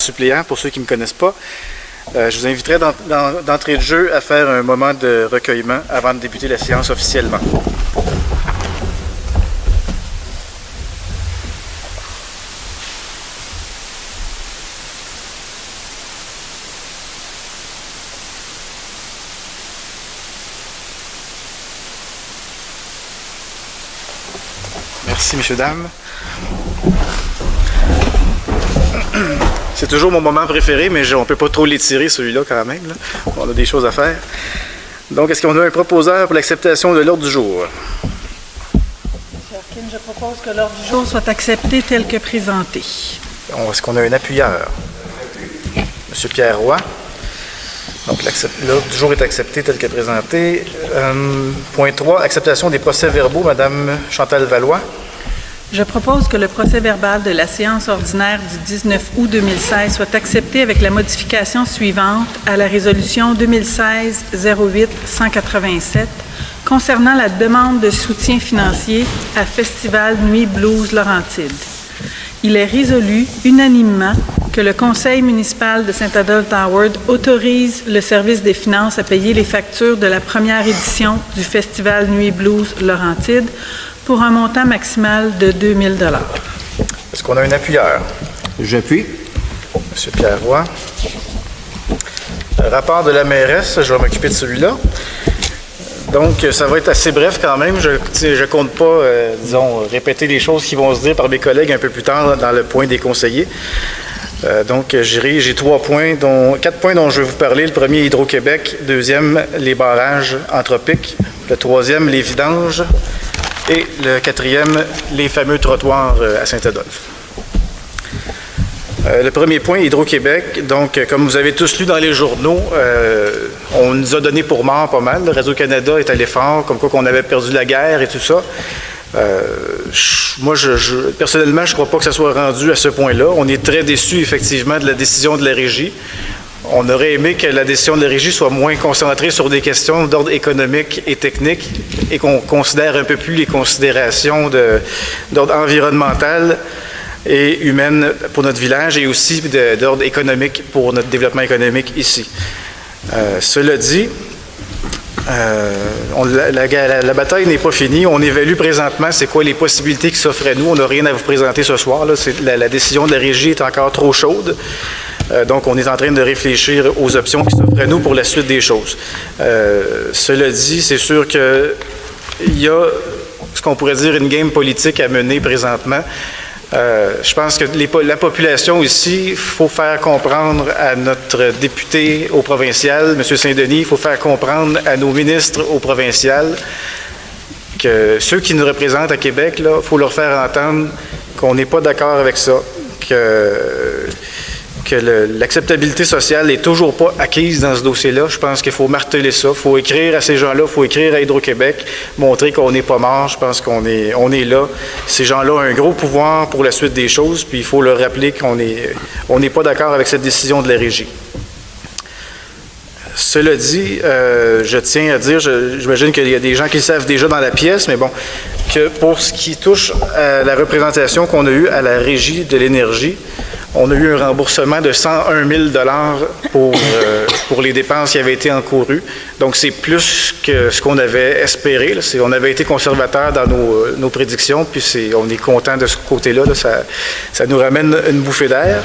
suppléant, pour ceux qui ne me connaissent pas. Je vous inviterai d'entrée de jeu à faire un moment de recueillement avant de débuter la séance officiellement. Merci, messieurs, dames. C'est toujours mon moment préféré, mais on ne peut pas trop l'étirer, celui-là, quand même. Là. On a des choses à faire. Donc, est-ce qu'on a un proposeur pour l'acceptation de l'ordre du jour? M. Harkin, je propose que l'ordre du jour soit accepté tel que présenté. Est-ce qu'on a un appuyeur? M. Pierre Roy. Donc, l'ordre du jour est accepté tel que présenté. Point 3, acceptation des procès-verbaux. Mme Chantal Valois. Je propose que le procès-verbal de la séance ordinaire du 19 août 2016 soit accepté avec la modification suivante à la résolution 2016-08-187 concernant la demande de soutien financier à Festival Nuit Blues Laurentides. Il est résolu unanimement que le Conseil municipal de Saint-Adolphe-Howard autorise le service des finances à payer les factures de la première édition du Festival Nuit Blues Laurentides pour un montant maximal de 2 000 $. Est-ce qu'on a un appuyeur? J'appuie. M. Pierre Roy. Rapport de la mairesse, je vais m'occuper de celui-là. Donc, ça va être assez bref quand même. Je ne compte pas, répéter les choses qui vont se dire par mes collègues un peu plus tard dans le point des conseillers. Donc, j'ai 4 points dont je vais vous parler. Le premier, Hydro-Québec. Deuxième, les barrages anthropiques. Le troisième, les vidanges. Et le quatrième, les fameux trottoirs à Saint-Adolphe. Le premier point, Hydro-Québec. Donc, comme vous avez tous lu dans les journaux, on nous a donné pour mort pas mal. Radio-Canada est allé fort, comme quoi qu'on avait perdu la guerre et tout ça. Moi, personnellement, je ne crois pas que ça soit rendu à ce point-là. On est très déçus, effectivement, de la décision de la Régie. On aurait aimé que la décision de la Régie soit moins concentrée sur des questions d'ordre économique et technique et qu'on considère un peu plus les considérations d'ordre environnemental et humaine pour notre village et aussi d'ordre économique pour notre développement économique ici. Cela dit, la bataille n'est pas finie. On évalue présentement c'est quoi les possibilités qui s'offrent à nous. On n'a rien à vous présenter ce soir. Là. La décision de la Régie est encore trop chaude. Donc, on est en train de réfléchir aux options qui s'offrent à nous pour la suite des choses. Cela dit, c'est sûr qu'il y a ce qu'on pourrait dire une game politique à mener présentement. Je pense que la population ici, il faut faire comprendre à notre député au provincial, M. Saint-Denis, il faut faire comprendre à nos ministres au provincial que ceux qui nous représentent à Québec, il faut leur faire entendre qu'on n'est pas d'accord avec ça, que l'acceptabilité sociale n'est toujours pas acquise dans ce dossier-là. Je pense qu'il faut marteler ça. Il faut écrire à ces gens-là, il faut écrire à Hydro-Québec, montrer qu'on n'est pas mort. Je pense qu'on est là. Ces gens-là ont un gros pouvoir pour la suite des choses, puis il faut leur rappeler qu'on n'est pas d'accord avec cette décision de la Régie. Cela dit, je tiens à dire, j'imagine qu'il y a des gens qui le savent déjà dans la pièce, mais bon, que pour ce qui touche à la représentation qu'on a eue à la Régie de l'énergie, on a eu un remboursement de 101 000 $ pour les dépenses qui avaient été encourues. Donc, c'est plus que ce qu'on avait espéré. On avait été conservateur dans nos prédictions, puis on est content de ce côté-là. Ça nous ramène une bouffée d'air.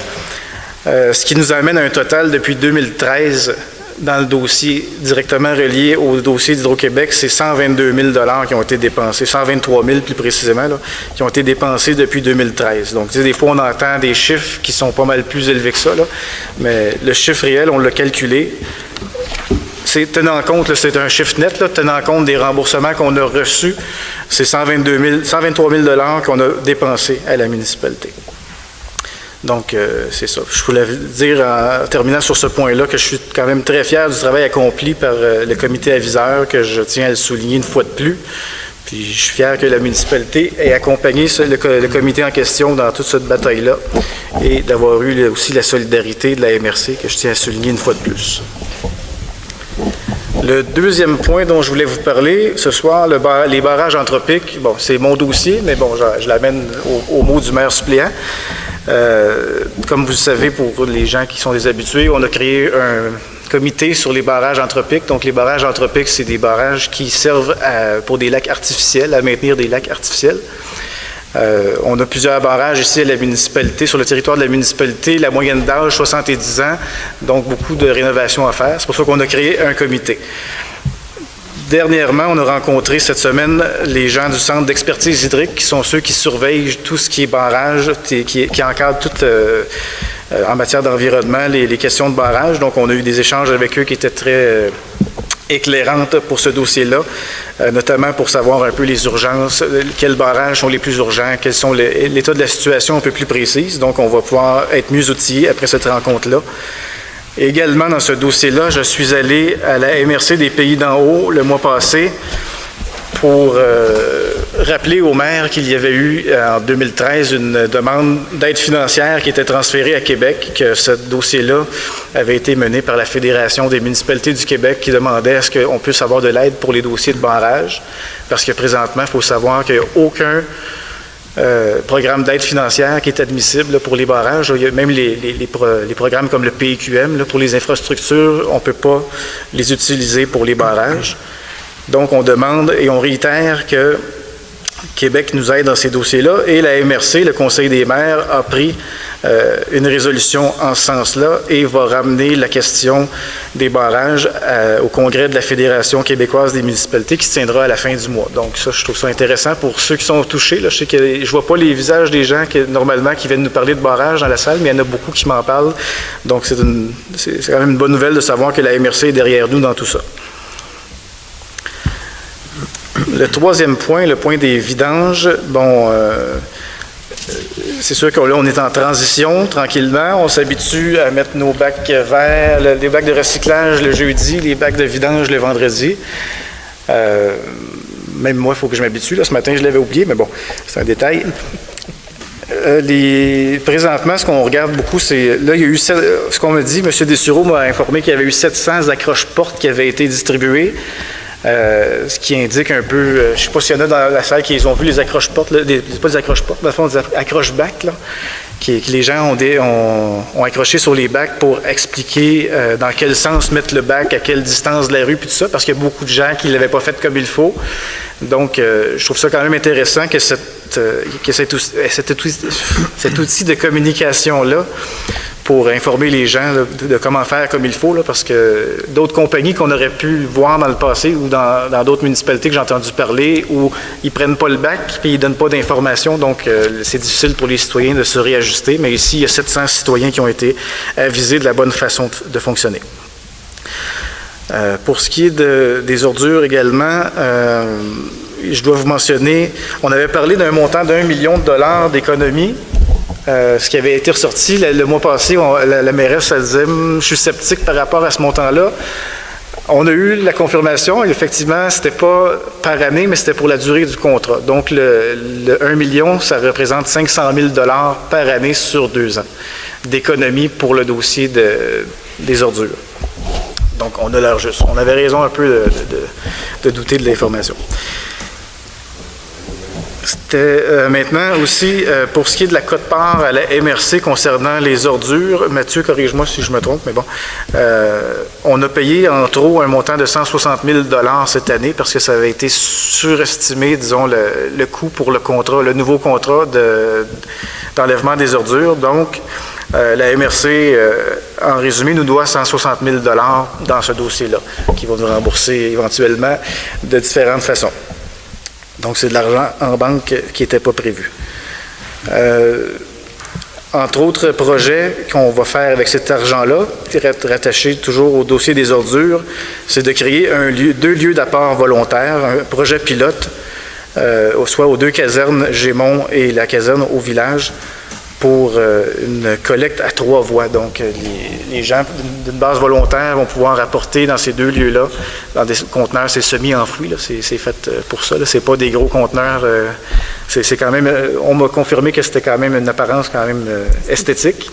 Ce qui nous amène à un total depuis 2013 dans le dossier directement relié au dossier d'Hydro-Québec, c'est 122 000 $ qui ont été dépensés, 123 000 plus précisément, là, qui ont été dépensés depuis 2013. Donc, des fois, on entend des chiffres qui sont pas mal plus élevés que ça, là, mais le chiffre réel, on l'a calculé. Tenant compte, c'est un chiffre net, là, tenant compte des remboursements qu'on a reçus, c'est 123 000 $ qu'on a dépensés à la municipalité. Donc, c'est ça. Je voulais dire, en terminant sur ce point-là, que je suis quand même très fier du travail accompli par le comité aviseur, que je tiens à le souligner une fois de plus. Puis, je suis fier que la municipalité ait accompagné le comité en question dans toute cette bataille-là et d'avoir eu aussi la solidarité de la MRC, que je tiens à souligner une fois de plus. Le deuxième point dont je voulais vous parler ce soir, les barrages anthropiques. Bon, c'est mon dossier, mais bon, je l'amène au mot du maire suppléant. Comme vous le savez, pour les gens qui sont des habitués, on a créé un comité sur les barrages anthropiques. Donc, les barrages anthropiques, c'est des barrages qui servent pour des lacs artificiels, à maintenir des lacs artificiels. On a plusieurs barrages ici à la municipalité, sur le territoire de la municipalité. La moyenne d'âge, 70 ans, donc beaucoup de rénovations à faire. C'est pour ça qu'on a créé un comité. Dernièrement, on a rencontré cette semaine les gens du Centre d'expertise hydrique, qui sont ceux qui surveillent tout ce qui est barrage, qui encadrent tout en matière d'environnement les questions de barrage. Donc, on a eu des échanges avec eux qui étaient très éclairantes pour ce dossier-là, notamment pour savoir un peu les urgences, quels barrages sont les plus urgents, quels sont l'état de la situation un peu plus précise. Donc, on va pouvoir être mieux outillés après cette rencontre-là. Également, dans ce dossier-là, je suis allé à la MRC des Pays d'en haut le mois passé pour rappeler au maire qu'il y avait eu en 2013 une demande d'aide financière qui était transférée à Québec, que ce dossier-là avait été mené par la Fédération des municipalités du Québec qui demandait à ce qu'on puisse avoir de l'aide pour les dossiers de barrage, parce que présentement, il faut savoir qu'il n'y a aucun programme d'aide financière qui est admissible là, pour les barrages. Il y a même les programmes comme le PQM, là, pour les infrastructures, on ne peut pas les utiliser pour les barrages. Donc, on demande et on réitère que Québec nous aide dans ces dossiers-là. Et la MRC, le Conseil des maires, a pris une résolution en ce sens-là et va ramener la question des barrages au Congrès de la Fédération québécoise des municipalités qui se tiendra à la fin du mois. Donc ça, je trouve ça intéressant pour ceux qui sont touchés. Là, je sais que je ne vois pas les visages des gens normalement qui viennent nous parler de barrages dans la salle, mais il y en a beaucoup qui m'en parlent. Donc c'est quand même une bonne nouvelle de savoir que la MRC est derrière nous dans tout ça. Le troisième point, le point des vidanges, bon, c'est sûr que là, on est en transition, tranquillement. On s'habitue à mettre nos bacs verts, les bacs de recyclage le jeudi, les bacs de vidange le vendredi. Même moi, il faut que je m'habitue. Là, ce matin, je l'avais oublié, mais bon, c'est un détail. Présentement, ce qu'on regarde beaucoup, c'est... Là, il y a eu... Ce qu'on me dit, M. Dessureau m'a informé qu'il y avait eu 700 accroches-portes qui avaient été distribuées. Ce qui indique un peu, je ne sais pas s'il y en a dans la salle qui ont vu les accroche-portes, pas des accroche-portes, mais des accroche-bacs, là, que les gens ont accroché sur les bacs pour expliquer dans quel sens mettre le bac, à quelle distance de la rue, puis tout ça, parce qu'il y a beaucoup de gens qui ne l'avaient pas fait comme il faut. Donc, je trouve ça quand même intéressant que cet outil de communication-là, pour informer les gens là, de comment faire comme il faut, là, parce que d'autres compagnies qu'on aurait pu voir dans le passé ou dans d'autres municipalités que j'ai entendu parler, où ils ne prennent pas le bac et ils ne donnent pas d'informations, donc c'est difficile pour les citoyens de se réajuster, mais ici, il y a 700 citoyens qui ont été avisés de la bonne façon de fonctionner. Pour ce qui est des ordures également, je dois vous mentionner, on avait parlé d'un montant d'1 million de dollars d'économie. Ce qui avait été ressorti le mois passé, la mairesse elle disait « je suis sceptique par rapport à ce montant-là ». On a eu la confirmation, et effectivement, c'était pas par année, mais c'était pour la durée du contrat. Donc, le 1 million, ça représente 500 000 $ par année sur 2 ans d'économie pour le dossier des ordures. Donc, on a l'air juste. On avait raison un peu de douter de l'information. C'était maintenant aussi, pour ce qui est de la quote-part à la MRC concernant les ordures, Mathieu, corrige-moi si je me trompe, mais bon, on a payé en trop un montant de 160 000 $ cette année parce que ça avait été surestimé, disons, le coût pour le contrat, le nouveau contrat d'enlèvement des ordures. Donc, la MRC, en résumé, nous doit 160 000 $ dans ce dossier-là, qui va nous rembourser éventuellement de différentes façons. Donc, c'est de l'argent en banque qui n'était pas prévu. Entre autres projets qu'on va faire avec cet argent-là, rattaché toujours au dossier des ordures, c'est de créer 2 lieux d'apport volontaire, un projet pilote, soit aux 2 casernes Gémont et la caserne au village, pour une collecte à 3 voies. Donc, les gens d'une base volontaire vont pouvoir apporter dans ces 2 lieux-là, dans des conteneurs, c'est semi-enfoui, là, c'est fait pour ça, là, c'est pas des gros conteneurs, c'est quand même, on m'a confirmé que c'était quand même une apparence quand même esthétique.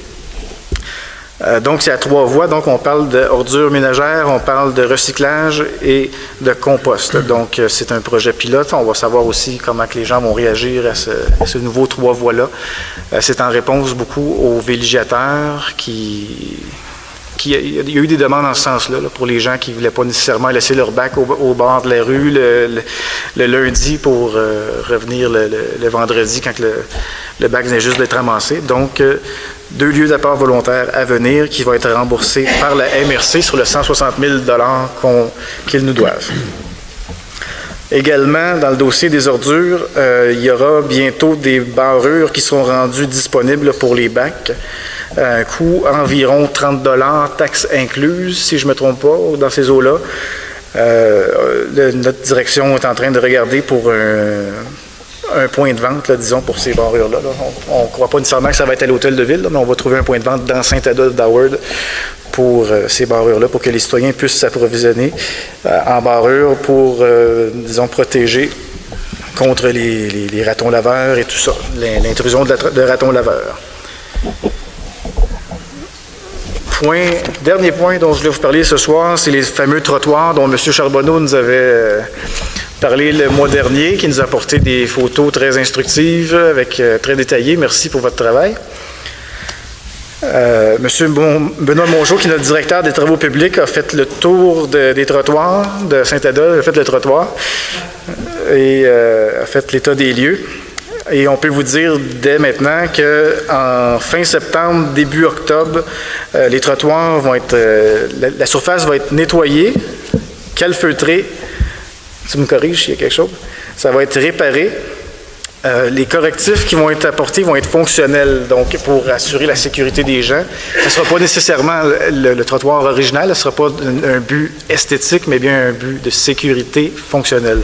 Donc, c'est à 3 voies. Donc, on parle d'ordures ménagères, on parle de recyclage et de compost. Donc, c'est un projet pilote. On va savoir aussi comment que les gens vont réagir à ce nouveau 3 voies-là. C'est en réponse beaucoup aux villégiateurs il y a eu des demandes en ce sens-là, là, pour les gens qui ne voulaient pas nécessairement laisser leur bac au bord de la rue le lundi pour revenir le vendredi quand le bac venait juste d'être ramassé. Donc, 2 lieux d'apport volontaire à venir qui vont être remboursés par la MRC sur le 160 000 $ qu'ils nous doivent. Également, dans le dossier des ordures, il y aura bientôt des barrures qui seront rendues disponibles pour les bacs. Un coût environ 30 $, taxes incluses, si je ne me trompe pas, dans ces eaux-là. Notre direction est en train de regarder pour un point de vente, là, disons, pour ces barrures-là. Là. On ne croit pas nécessairement que ça va être à l'hôtel de ville, là, mais on va trouver un point de vente dans Saint-Adolphe-d'Howard pour ces barrures-là, pour que les citoyens puissent s'approvisionner en barrures pour, disons, protéger contre les ratons laveurs et tout ça, l'intrusion de ratons laveurs. Dernier point dont je voulais vous parler ce soir, c'est les fameux trottoirs dont M. Charbonneau nous avait parlé le mois dernier, qui nous a apporté des photos très instructives, très détaillées. Merci pour votre travail. M. Benoît Mongeau, qui est notre directeur des travaux publics, a fait le tour des trottoirs de Saint-Adolphe, a fait le trottoir et a fait l'état des lieux. Et on peut vous dire dès maintenant qu'en fin septembre, début octobre, les trottoirs vont être... la surface va être nettoyée, calfeutrée. Tu me corriges s'il y a quelque chose? Ça va être réparé. Les correctifs qui vont être apportés vont être fonctionnels, donc pour assurer la sécurité des gens. Ce ne sera pas nécessairement le trottoir original, ce ne sera pas un but esthétique, mais bien un but de sécurité fonctionnelle.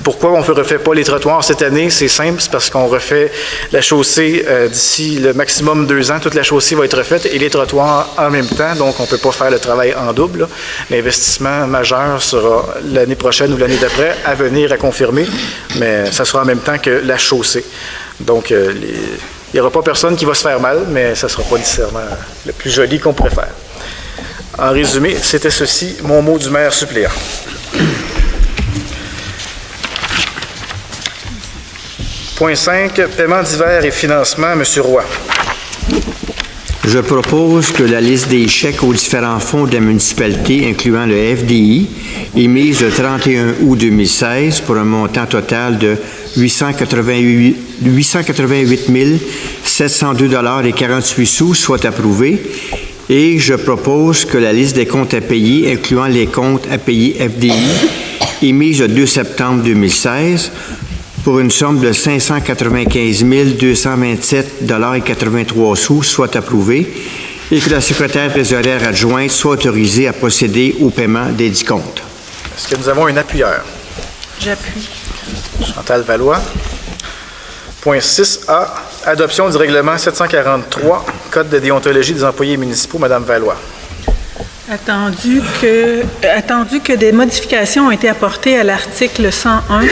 Pourquoi on ne refait pas les trottoirs cette année? C'est simple, c'est parce qu'on refait la chaussée d'ici le maximum 2 ans. Toute la chaussée va être refaite et les trottoirs en même temps, donc on ne peut pas faire le travail en double, là. L'investissement majeur sera l'année prochaine ou l'année d'après à venir à confirmer, mais ça sera en même temps que la chaussée. Donc, il n'y aura pas personne qui va se faire mal, mais ça ne sera pas nécessairement le plus joli qu'on pourrait faire. En résumé, c'était ceci, mon mot du maire suppléant. Point 5, paiement divers et financement, M. Roy. Je propose que la liste des chèques aux différents fonds de la municipalité, incluant le FDI, émise le 31 août 2016 pour un montant total de 888 702,48 $ soit approuvée. Et je propose que la liste des comptes à payer, incluant les comptes à payer FDI, émise le 2 septembre 2016 pour une somme de 595 227,83 $ soit approuvée et que la secrétaire trésorière adjointe soit autorisée à procéder au paiement des 10 comptes. Est-ce que nous avons un appuyeur? J'appuie. Chantal Valois. Point 6A, adoption du règlement 743, Code de déontologie des employés municipaux, Mme Valois. Attendu que des modifications ont été apportées à l'article 101 du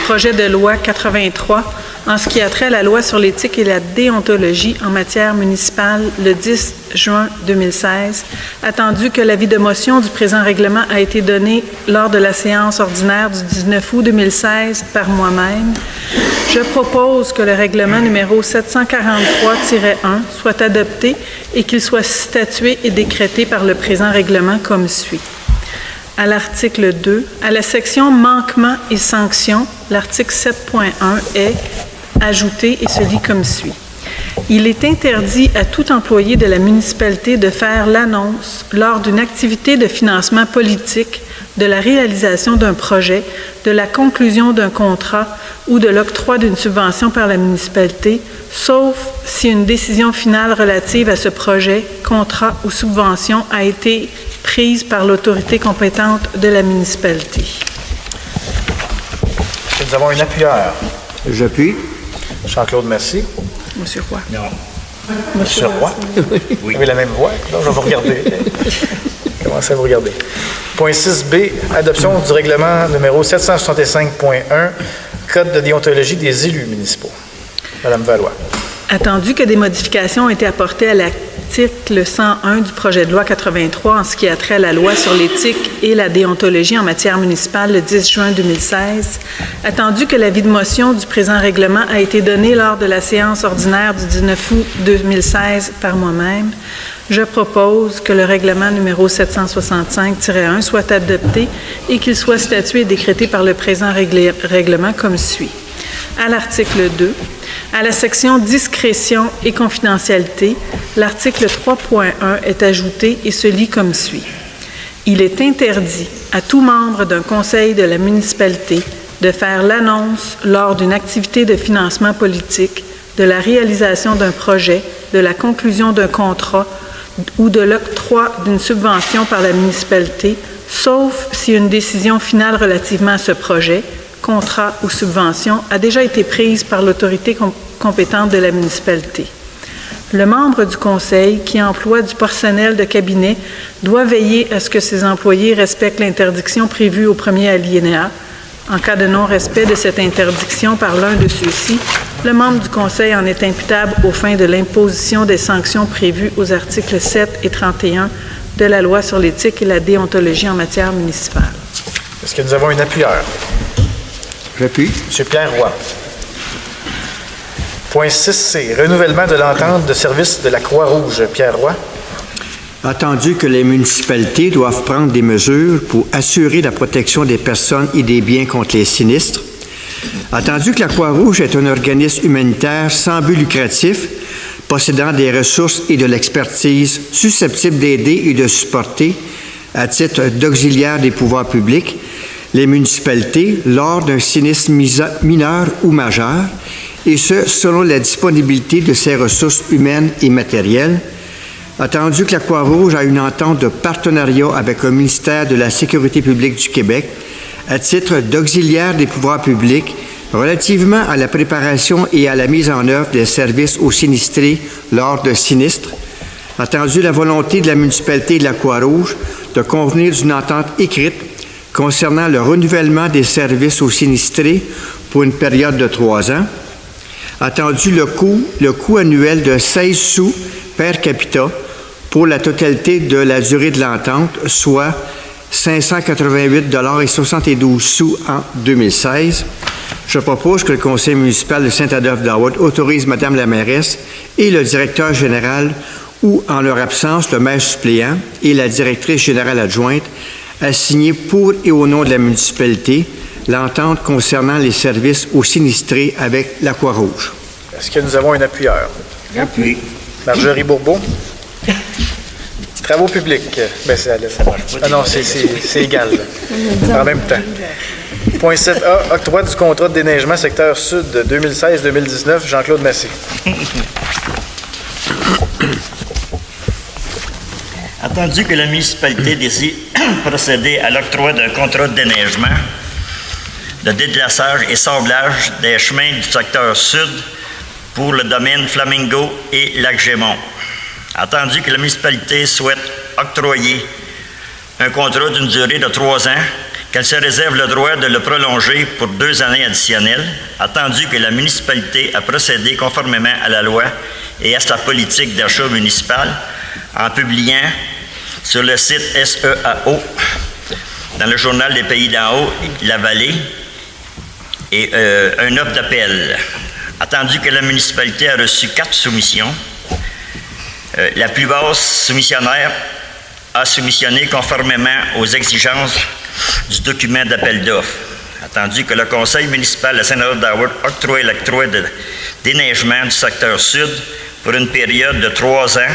projet de loi 83 en ce qui a trait à la loi sur l'éthique et la déontologie en matière municipale le 10 juin 2016, attendu que l'avis de motion du présent règlement a été donné lors de la séance ordinaire du 19 août 2016 par moi-même, je propose que le règlement numéro 743-1 soit adopté et qu'il soit statué et décrété par le présent règlement comme suit. À l'article 2, à la section manquements et sanctions, l'article 7.1 est ajouté et se lit comme suit. Il est interdit à tout employé de la municipalité de faire l'annonce lors d'une activité de financement politique de la réalisation d'un projet, de la conclusion d'un contrat ou de l'octroi d'une subvention par la municipalité, sauf si une décision finale relative à ce projet, contrat ou subvention a été prise par l'autorité compétente de la municipalité. Est-ce que nous avons un appuyeur? J'appuie. Jean-Claude, merci. Monsieur Roy. Non. Monsieur Roy? Oui. Vous avez la même voix? Non, je vais vous regarder. Commencez à vous regarder. Point 6B, adoption du règlement numéro 765.1, Code de déontologie des élus municipaux. Madame Valois. Attendu que des modifications ont été apportées à l'article 101 du projet de loi 83 en ce qui a trait à la loi sur l'éthique et la déontologie en matière municipale le 10 juin 2016, attendu que l'avis de motion du présent règlement a été donné lors de la séance ordinaire du 19 août 2016 par moi-même, je propose que le règlement numéro 765-1 soit adopté et qu'il soit statué et décrété par le présent règlement comme suit. À l'article 2, à la section discrétion et confidentialité, l'article 3.1 est ajouté et se lit comme suit. Il est interdit à tout membre d'un conseil de la municipalité de faire l'annonce lors d'une activité de financement politique, de la réalisation d'un projet, de la conclusion d'un contrat ou de l'octroi d'une subvention par la municipalité, sauf si une décision finale relativement à ce projet, contrat ou subvention a déjà été prise par l'autorité compétente de la municipalité. Le membre du conseil qui emploie du personnel de cabinet doit veiller à ce que ses employés respectent l'interdiction prévue au premier alinéa. En cas de non-respect de cette interdiction par l'un de ceux-ci, le membre du conseil en est imputable aux fins de l'imposition des sanctions prévues aux articles 7 et 31 de la loi sur l'éthique et la déontologie en matière municipale. Est-ce que nous avons un appuyeur? J'appuie. M. Pierre Roy. Point 6C, renouvellement de l'entente de service de la Croix-Rouge. Pierre Roy. Attendu que les municipalités doivent prendre des mesures pour assurer la protection des personnes et des biens contre les sinistres. Attendu que la Croix-Rouge est un organisme humanitaire sans but lucratif, possédant des ressources et de l'expertise susceptibles d'aider et de supporter, à titre d'auxiliaire des pouvoirs publics, les municipalités lors d'un sinistre mineur ou majeur, et ce, selon la disponibilité de ses ressources humaines et matérielles. Attendu que la Croix-Rouge a une entente de partenariat avec le ministère de la Sécurité publique du Québec à titre d'auxiliaire des pouvoirs publics relativement à la préparation et à la mise en œuvre des services aux sinistrés lors de sinistres. Attendu la volonté de la municipalité de la Croix-Rouge de convenir d'une entente écrite concernant le renouvellement des services aux sinistrés pour une période de 3 ans. Attendu le coût annuel de 16 sous per capita pour la totalité de la durée de l'entente, soit 588,72 $ en 2016. Je propose que le conseil municipal de Saint-Adolphe-d'Howard autorise Mme la mairesse et le directeur général ou, en leur absence, le maire suppléant et la directrice générale adjointe à signer pour et au nom de la municipalité l'entente concernant les services aux sinistrés avec la Croix-Rouge. Est-ce que nous avons un appuyeur? J'appuie. Marjorie Bourbeau. Travaux publics. Ben, ça marche pas. Ah non, c'est égal. En même temps. Point 7A, octroi du contrat de déneigement secteur sud 2016-2019, Jean-Claude Massé. Attendu que la municipalité décide procéder à l'octroi d'un contrat de déneigement, de délassage et sablage des chemins du secteur sud pour le domaine Flamingo et Lac-Gémont. Attendu que la municipalité souhaite octroyer un contrat d'une durée de 3 ans, qu'elle se réserve le droit de le prolonger pour 2 années additionnelles, attendu que la municipalité a procédé conformément à la loi et à sa politique d'achat municipal en publiant sur le site SEAO, dans le journal des Pays d'en haut, la Vallée, et un offre d'appel. Attendu que la municipalité a reçu 4 soumissions, la plus basse soumissionnaire a soumissionné conformément aux exigences du document d'appel d'offres. Attendu que le conseil municipal de Saint-Adolphe-d'Howard octroie l'octroi de déneigement du secteur sud pour une période de 3 ans,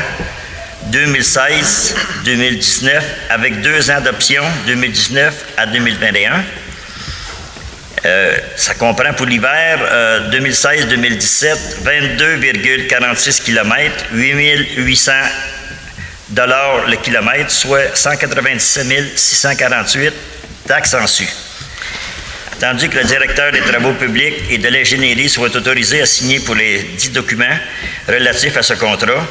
2016-2019, avec 2 ans d'option, 2019 à 2021. Ça comprend pour l'hiver 2016-2017, 22,46 km, 8800 $ le kilomètre, soit 197 648 taxes en su. Attendu que le directeur des travaux publics et de l'ingénierie soit autorisé à signer pour les 10 documents relatifs à ce contrat,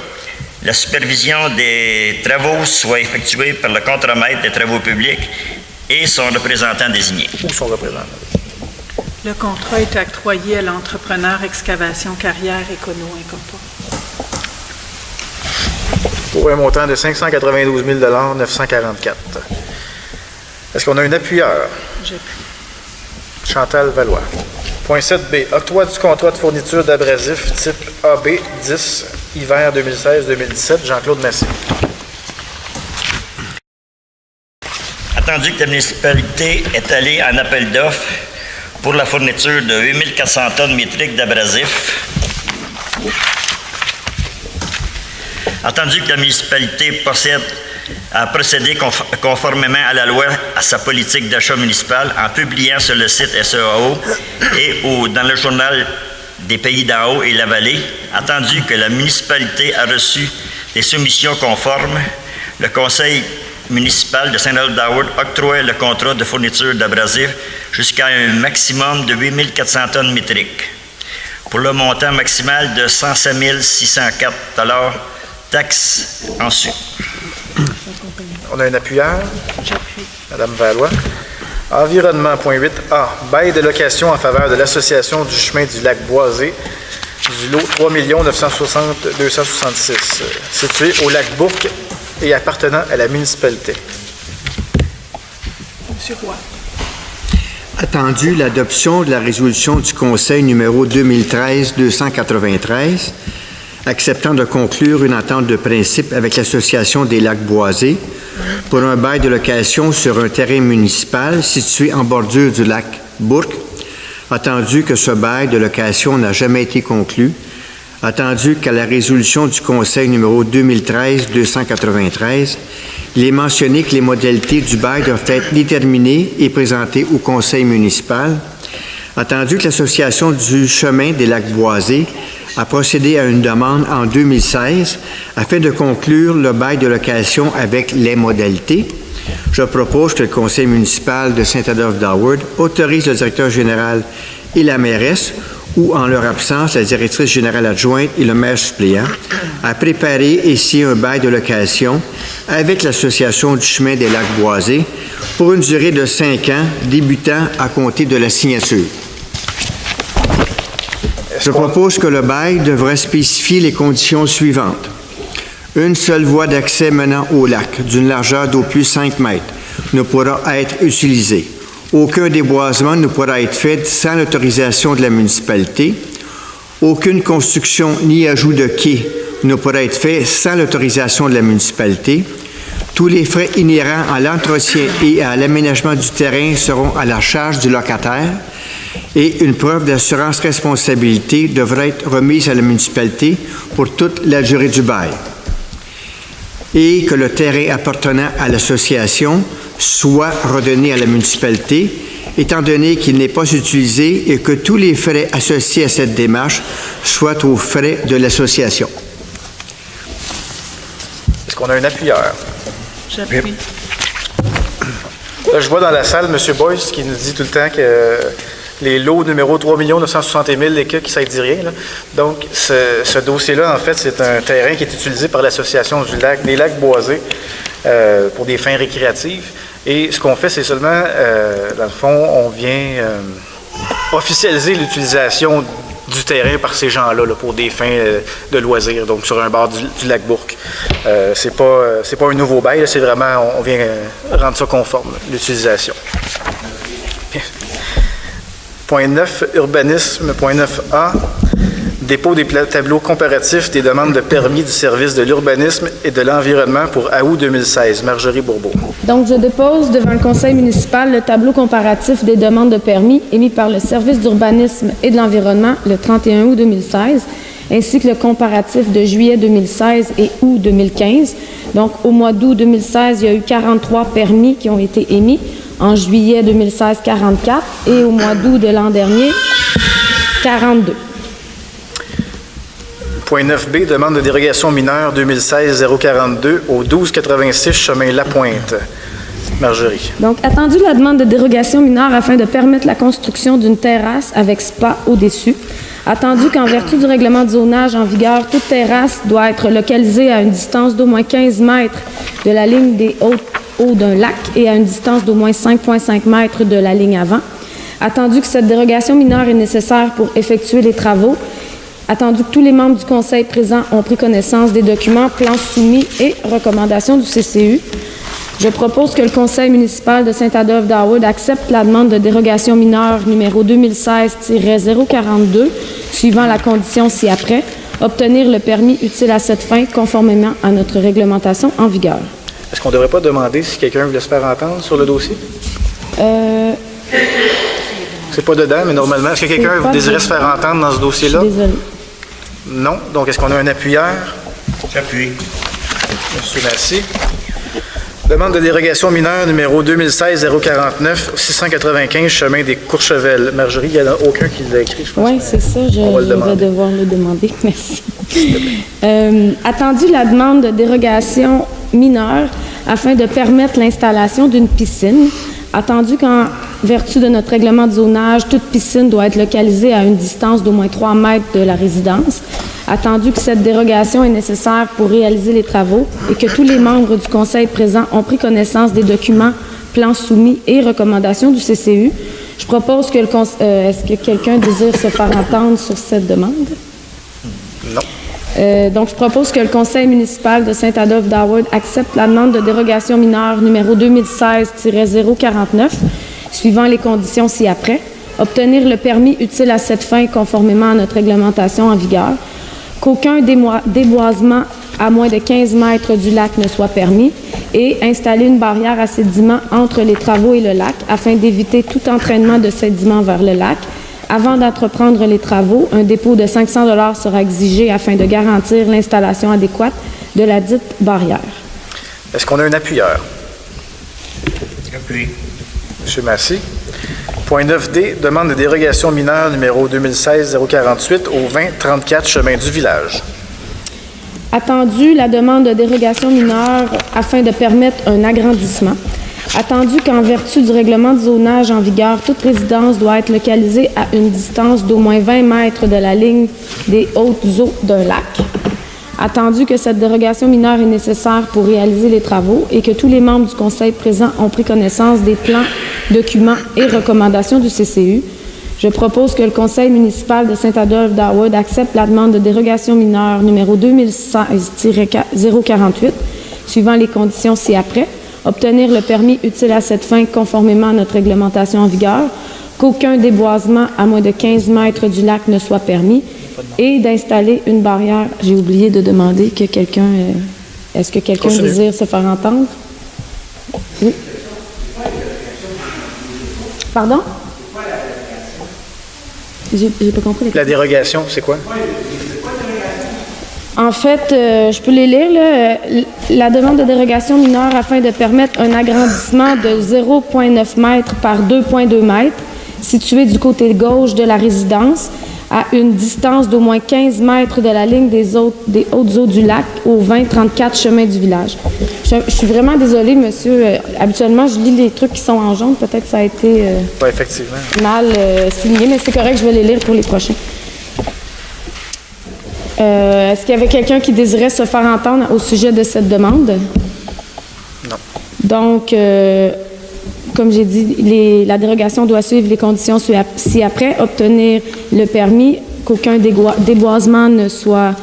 la supervision des travaux soit effectuée par le contremaître des travaux publics et son représentant désigné. Où son représentant? Le contrat est octroyé à l'entrepreneur Excavation Carrière Écono Incorporée. pour un montant de 592 944. Est-ce qu'on a un appuyeur? J'appuie. Chantal Valois. Point 7B. Octroi du contrat de fourniture d'abrasifs type AB 10, hiver 2016-2017. Jean-Claude Massé. Attendu que la municipalité est allée en appel d'offres pour la fourniture de 8400 tonnes métriques d'abrasifs. Attendu que la municipalité a procédé conformément à la loi à sa politique d'achat municipal en publiant sur le site SEAO et dans le journal des Pays d'en haut et la vallée. Attendu que la municipalité a reçu des soumissions conformes, le conseil municipal de Saint-Adolphe-d'Howard octroie le contrat de fourniture d'abrasifs jusqu'à un maximum de 8400 tonnes métriques pour le montant maximal de 107 604 $, taxes en su. On a un appuyeur. J'appuie. Madame Valois. Environnement, point 8A. Bail de location en faveur de l'association du chemin du lac Boisé du lot 3 960 266, situé au lac Bourque et appartenant à la municipalité. Monsieur Roy. Attendu l'adoption de la résolution du Conseil numéro 2013-293, acceptant de conclure une entente de principe avec l'Association des lacs boisés pour un bail de location sur un terrain municipal situé en bordure du lac Bourque, attendu que ce bail de location n'a jamais été conclu, attendu qu'à la résolution du Conseil numéro 2013-293, il est mentionné que les modalités du bail doivent être déterminées et présentées au Conseil municipal, attendu que l'Association du chemin des lacs boisés a procédé à une demande en 2016 afin de conclure le bail de location avec les modalités. Je propose que le Conseil municipal de Saint-Adolphe-d'Howard autorise le directeur général et la mairesse, ou en leur absence, la directrice générale adjointe et le maire suppléant, à préparer et signer un bail de location avec l'Association du chemin des lacs boisés pour une durée de 5 ans, débutant à compter de la signature. Je propose que le bail devrait spécifier les conditions suivantes. Une seule voie d'accès menant au lac, d'une largeur d'au plus 5 mètres, ne pourra être utilisée. Aucun déboisement ne pourra être fait sans l'autorisation de la municipalité. Aucune construction ni ajout de quai ne pourra être fait sans l'autorisation de la municipalité. Tous les frais inhérents à l'entretien et à l'aménagement du terrain seront à la charge du locataire et une preuve d'assurance responsabilité devra être remise à la municipalité pour toute la durée du bail. Et que le terrain appartenant à l'association soit redonné à la municipalité, étant donné qu'il n'est pas utilisé et que tous les frais associés à cette démarche soient aux frais de l'association. Est-ce qu'on a un appuyeur? J'appuie. Là, je vois dans la salle M. Boyce qui nous dit tout le temps que les lots numéro 3 960 000, les cas qui ça ne dit rien. Là. Donc, ce dossier-là, en fait, c'est un terrain qui est utilisé par l'Association des lacs boisés pour des fins récréatives. Et ce qu'on fait, c'est seulement, dans le fond, on vient officialiser l'utilisation du terrain par ces gens-là là, pour des fins de loisirs, donc sur un bord du lac Bourque. C'est pas un nouveau bail, là, c'est vraiment, on vient rendre ça conforme, l'utilisation. Point 9, urbanisme. Point 9A, dépôt des tableaux comparatifs des demandes de permis du service de l'urbanisme et de l'environnement pour août 2016. Marjorie Bourbeau. Donc, je dépose devant le conseil municipal le tableau comparatif des demandes de permis émis par le service d'urbanisme et de l'environnement le 31 août 2016, ainsi que le comparatif de juillet 2016 et août 2015. Donc, au mois d'août 2016, il y a eu 43 permis qui ont été émis. En juillet 2016, 44. Et au mois d'août de l'an dernier, 42. Point 9B, demande de dérogation mineure 2016-042 au 1286 chemin Lapointe. Marjorie. Donc, attendu la demande de dérogation mineure afin de permettre la construction d'une terrasse avec spa au-dessus. Attendu qu'en vertu du règlement de zonage en vigueur, toute terrasse doit être localisée à une distance d'au moins 15 mètres de la ligne des eaux d'un lac et à une distance d'au moins 5,5 mètres de la ligne avant. Attendu que cette dérogation mineure est nécessaire pour effectuer les travaux Attendu que tous les membres du Conseil présents ont pris connaissance des documents, plans soumis et recommandations du CCU, je propose que le Conseil municipal de Sainte-Adolphe-d'Harwood accepte la demande de dérogation mineure numéro 2016-042, suivant la condition ci-après, obtenir le permis utile à cette fin conformément à notre réglementation en vigueur. Est-ce qu'on ne devrait pas demander si quelqu'un voulait se faire entendre sur le dossier? C'est pas dedans, mais normalement, est-ce que quelqu'un désirait se faire entendre dans ce dossier-là? Désolée. Non. Donc, est-ce qu'on a un appuyeur? J'appuie. Monsieur Massy. Demande de dérogation mineure numéro 2016-049, 695, chemin des Courchevelles. Marjorie, il n'y en a aucun qui l'a écrit, je pense. Oui, c'est ça, je On va le vais demander. devoir le demander. Merci. Attendu la demande de dérogation mineure afin de permettre l'installation d'une piscine, attendu qu'en vertu de notre règlement de zonage, toute piscine doit être localisée à une distance d'au moins 3 mètres de la résidence, attendu que cette dérogation est nécessaire pour réaliser les travaux et que tous les membres du Conseil présents ont pris connaissance des documents, plans soumis et recommandations du CCU, je propose que est-ce que quelqu'un désire se faire entendre sur cette demande? Non. Donc, je propose que le Conseil municipal de Sainte-Adolphe-d'Harwood accepte la demande de dérogation mineure numéro 2016-049, suivant les conditions ci-après, obtenir le permis utile à cette fin conformément à notre réglementation en vigueur, qu'aucun déboisement à moins de 15 mètres du lac ne soit permis et installer une barrière à sédiments entre les travaux et le lac afin d'éviter tout entraînement de sédiments vers le lac. Avant d'entreprendre les travaux, un dépôt de 500 $ sera exigé afin de garantir l'installation adéquate de la dite barrière. Est-ce qu'on a un appuyeur? J'appuie. Monsieur Massy. Point 9D, demande de dérogation mineure numéro 2016-048 au 2034 chemin du village. Attendu la demande de dérogation mineure afin de permettre un agrandissement. Attendu qu'en vertu du règlement de zonage en vigueur, toute résidence doit être localisée à une distance d'au moins 20 mètres de la ligne des hautes eaux d'un lac. Attendu que cette dérogation mineure est nécessaire pour réaliser les travaux et que tous les membres du Conseil présents ont pris connaissance des plans, documents et recommandations du CCU, je propose que le Conseil municipal de Sainte-Adolphe-d'Harwood accepte la demande de dérogation mineure numéro 2016-048, suivant les conditions ci-après, obtenir le permis utile à cette fin conformément à notre réglementation en vigueur, qu'aucun déboisement à moins de 15 mètres du lac ne soit permis et d'installer une barrière. J'ai oublié de demander que quelqu'un... est-ce que quelqu'un Continue. désire se faire entendre? Oui. Pardon? J'ai pas compris. La dérogation, c'est quoi? En fait, je peux les lire, là. La demande de dérogation mineure afin de permettre un agrandissement de 0,9 mètres par 2,2 mètres, situé du côté gauche de la résidence, à une distance d'au moins 15 mètres de la ligne des hautes eaux du lac, au 2034 chemin du village. Je suis vraiment désolée, monsieur. Habituellement, je lis les trucs qui sont en jaune. Peut-être que ça a été Oui, effectivement. mal signé, mais c'est correct, je vais les lire pour les prochains. Est-ce qu'il y avait quelqu'un qui désirait se faire entendre au sujet de cette demande? Non. Donc, comme j'ai dit, la dérogation doit suivre les conditions ci-après, obtenir le permis, qu'aucun déboisement ne soit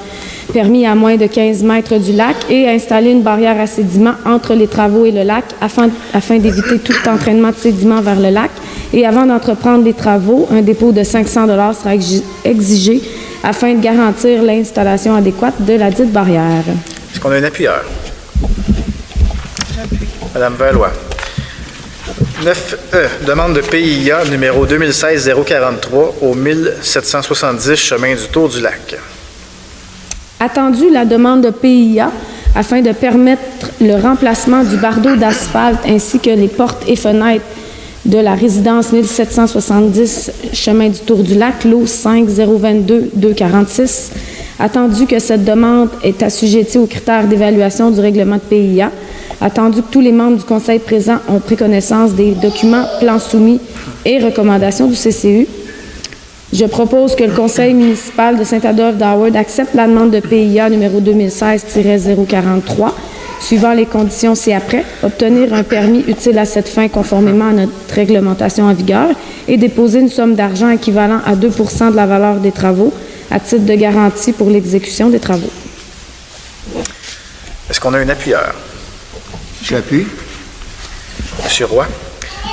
permis à moins de 15 mètres du lac et installer une barrière à sédiments entre les travaux et le lac afin d'éviter tout entraînement de sédiments vers le lac. Et avant d'entreprendre les travaux, un dépôt de 500 $ sera exigé afin de garantir l'installation adéquate de la dite barrière. Est-ce qu'on a un appuyeur? Madame Verlois. 9E, demande de PIA numéro 2016-043 au 1770 chemin du Tour du Lac. Attendu la demande de PIA afin de permettre le remplacement du bardeau d'asphalte ainsi que les portes et fenêtres de la résidence 1770 chemin du Tour du Lac, lot 5-022-246. Attendu que cette demande est assujettie aux critères d'évaluation du règlement de PIA, attendu que tous les membres du Conseil présents ont pris connaissance des documents, plans soumis et recommandations du CCU, je propose que le Conseil municipal de Sainte-Adolphe-d'Harwood accepte la demande de PIA numéro 2016-043, suivant les conditions ci-après, obtenir un permis utile à cette fin conformément à notre réglementation en vigueur et déposer une somme d'argent équivalent à 2 % de la valeur des travaux à titre de garantie pour l'exécution des travaux. Est-ce qu'on a un appuyeur? J'appuie. Monsieur Roy.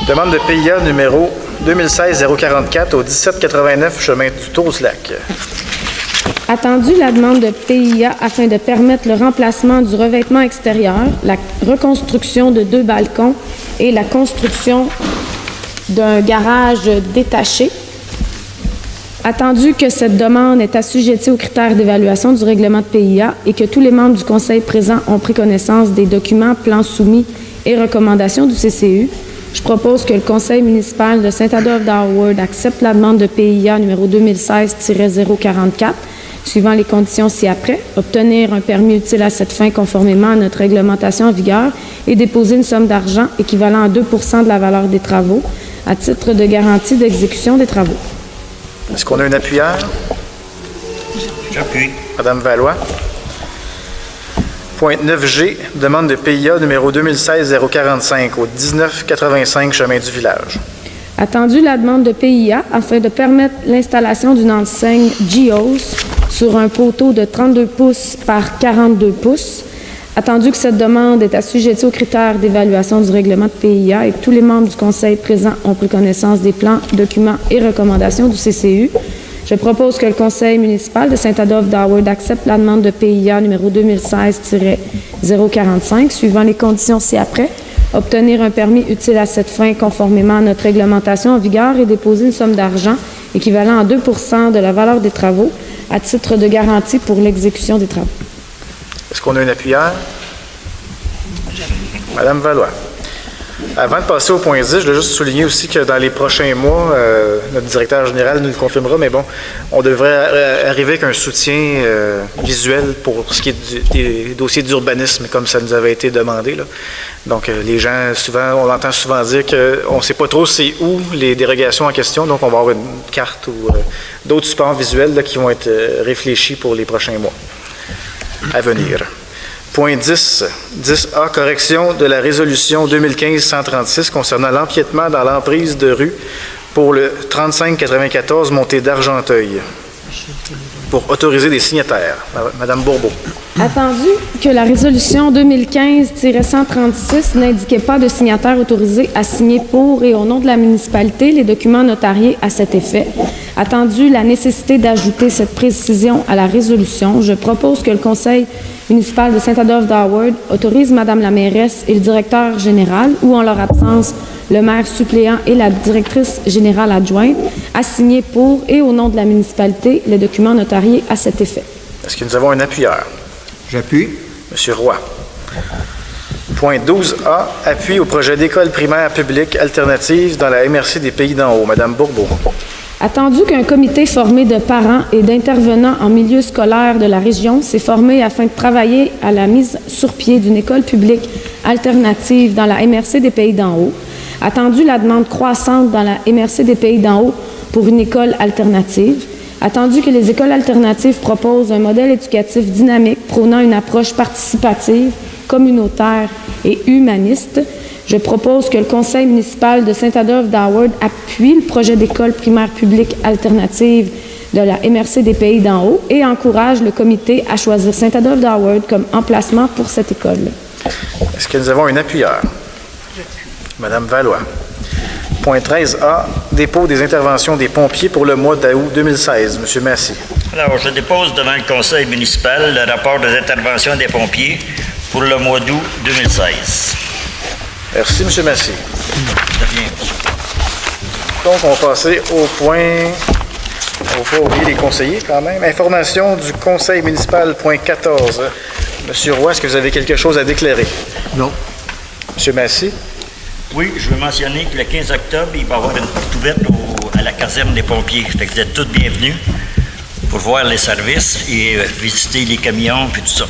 Demande de PIA numéro 2016-044 au 1789 chemin du Tourslac. Attendu la demande de PIA afin de permettre le remplacement du revêtement extérieur, la reconstruction de 2 balcons et la construction d'un garage détaché. Attendu que cette demande est assujettie aux critères d'évaluation du règlement de PIA et que tous les membres du Conseil présents ont pris connaissance des documents, plans soumis et recommandations du CCU, je propose que le Conseil municipal de Saint-Adolphe-d'Howard accepte la demande de PIA numéro 2016-044, suivant les conditions ci-après, obtenir un permis utile à cette fin conformément à notre réglementation en vigueur et déposer une somme d'argent équivalent à 2 % de la valeur des travaux à titre de garantie d'exécution des travaux. Est-ce qu'on a un appuyeur? J'appuie. Madame Valois. Point 9G, demande de PIA numéro 2016-045 au 1985 chemin du village. Attendu la demande de PIA afin de permettre l'installation d'une enseigne GEOS sur un poteau de 32 pouces par 42 pouces. Attendu que cette demande est assujettie aux critères d'évaluation du règlement de PIA et que tous les membres du Conseil présents ont pris connaissance des plans, documents et recommandations du CCU, je propose que le Conseil municipal de Saint-Adolphe-d'Howard accepte la demande de PIA numéro 2016-045, suivant les conditions ci-après, obtenir un permis utile à cette fin conformément à notre réglementation en vigueur et déposer une somme d'argent équivalent à 2 % de la valeur des travaux à titre de garantie pour l'exécution des travaux. Est-ce qu'on a un appuyeur? Madame Valois. Avant de passer au point 10, je voulais juste souligner aussi que dans les prochains mois, notre directeur général nous le confirmera, mais bon, on devrait arriver avec un soutien visuel pour ce qui est des dossiers d'urbanisme, comme ça nous avait été demandé, là. Donc, les gens, souvent, on entend souvent dire qu'on ne sait pas trop c'est où les dérogations en question, donc on va avoir une carte ou d'autres supports visuels là, qui vont être réfléchis pour les prochains mois à venir. Point 10. 10A, correction de la résolution 2015-136 concernant l'empiètement dans l'emprise de rue pour le 3594 montée d'Argenteuil pour autoriser des signataires. Madame Bourbeau. Attendu que la résolution 2015-136 n'indiquait pas de signataires autorisés à signer pour et au nom de la municipalité les documents notariés à cet effet, attendu la nécessité d'ajouter cette précision à la résolution, je propose que le Conseil municipal de Saint-Adolphe-d'Howard autorise Madame la mairesse et le directeur général, ou en leur absence, le maire suppléant et la directrice générale adjointe, à signer pour et au nom de la municipalité les documents notariés à cet effet. Est-ce que nous avons un appuyeur? J'appuie. Monsieur Roy. Point 12A, appui au projet d'école primaire publique alternative dans la MRC des Pays d'en haut. Madame Bourbeau. Attendu qu'un comité formé de parents et d'intervenants en milieu scolaire de la région s'est formé afin de travailler à la mise sur pied d'une école publique alternative dans la MRC des Pays d'en haut, attendu la demande croissante dans la MRC des Pays d'en haut pour une école alternative, attendu que les écoles alternatives proposent un modèle éducatif dynamique prônant une approche participative, communautaire et humaniste, je propose que le Conseil municipal de Saint-Adolphe-d'Howard appuie le projet d'école primaire publique alternative de la MRC des Pays d'en haut et encourage le comité à choisir Saint-Adolphe-d'Howard comme emplacement pour cette école. Est-ce que nous avons un appuyeur? Madame Valois. Point 13A, dépôt des interventions des pompiers pour le mois d'août 2016. Monsieur Massy. Alors, je dépose devant le Conseil municipal le rapport des interventions des pompiers pour le mois d'août 2016. Merci, M. Massy. De rien. Donc, on va passer au point... On va pas oublier les conseillers, quand même. Information du conseil municipal, point 14. Monsieur Roy, est-ce que vous avez quelque chose à déclarer? Non. M. Massy? Oui, je veux mentionner que le 15 octobre, il va y avoir une porte ouverte à la caserne des pompiers. Fait que vous êtes tous bienvenus pour voir les services et visiter les camions puis tout ça.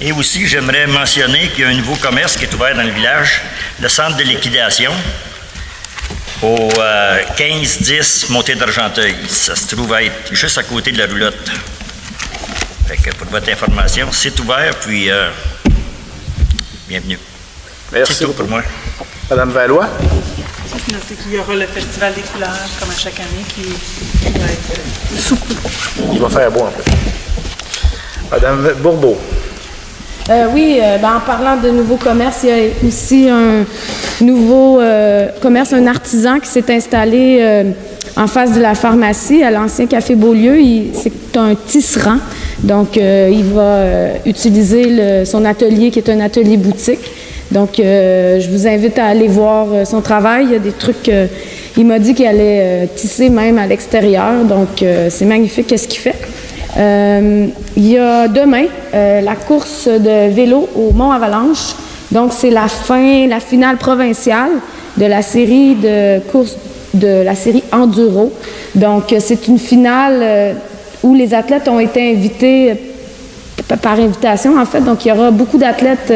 Et aussi, j'aimerais mentionner qu'il y a un nouveau commerce qui est ouvert dans le village, le centre de liquidation, au 15-10 montée d'Argenteuil. Ça se trouve à être juste à côté de la roulotte. Fait que pour votre information, c'est ouvert, puis bienvenue. Merci. C'est tout pour moi. Madame Valois? C'est noté qu'il y aura le Festival des couleurs, comme à chaque année, qui va être sous peu. Il va faire beau en fait. Madame Bourbeau. En parlant de nouveaux commerces, il y a aussi un nouveau commerce, un artisan qui s'est installé en face de la pharmacie, à l'ancien Café Beaulieu. C'est un tisserand. Donc, il va utiliser son atelier, qui est un atelier boutique. Donc, je vous invite à aller voir son travail. Il y a des trucs... il m'a dit qu'il allait tisser même à l'extérieur. Donc, c'est magnifique ce qu'il fait. Il y a demain la course de vélo au Mont-Avalanche. Donc, c'est la finale provinciale de la série de courses de la série Enduro. Donc, c'est une finale où les athlètes ont été invités par invitation, en fait. Donc, il y aura beaucoup d'athlètes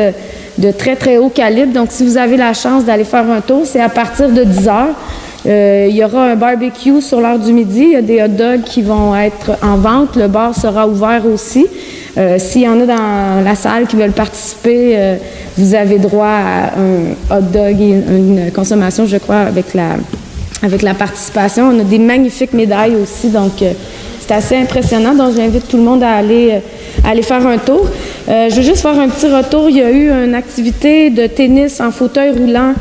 de très, très haut calibre. Donc, si vous avez la chance d'aller faire un tour, c'est à partir de 10 heures. Il y aura un barbecue sur l'heure du midi. Il y a des hot dogs qui vont être en vente. Le bar sera ouvert aussi. S'il y en a dans la salle qui veulent participer, vous avez droit à un hot dog et une consommation, je crois, avec la participation. On a des magnifiques médailles aussi, donc c'est assez impressionnant. Donc, j'invite tout le monde à aller faire un tour. Je veux juste faire un petit retour. Il y a eu une activité de tennis en fauteuil roulant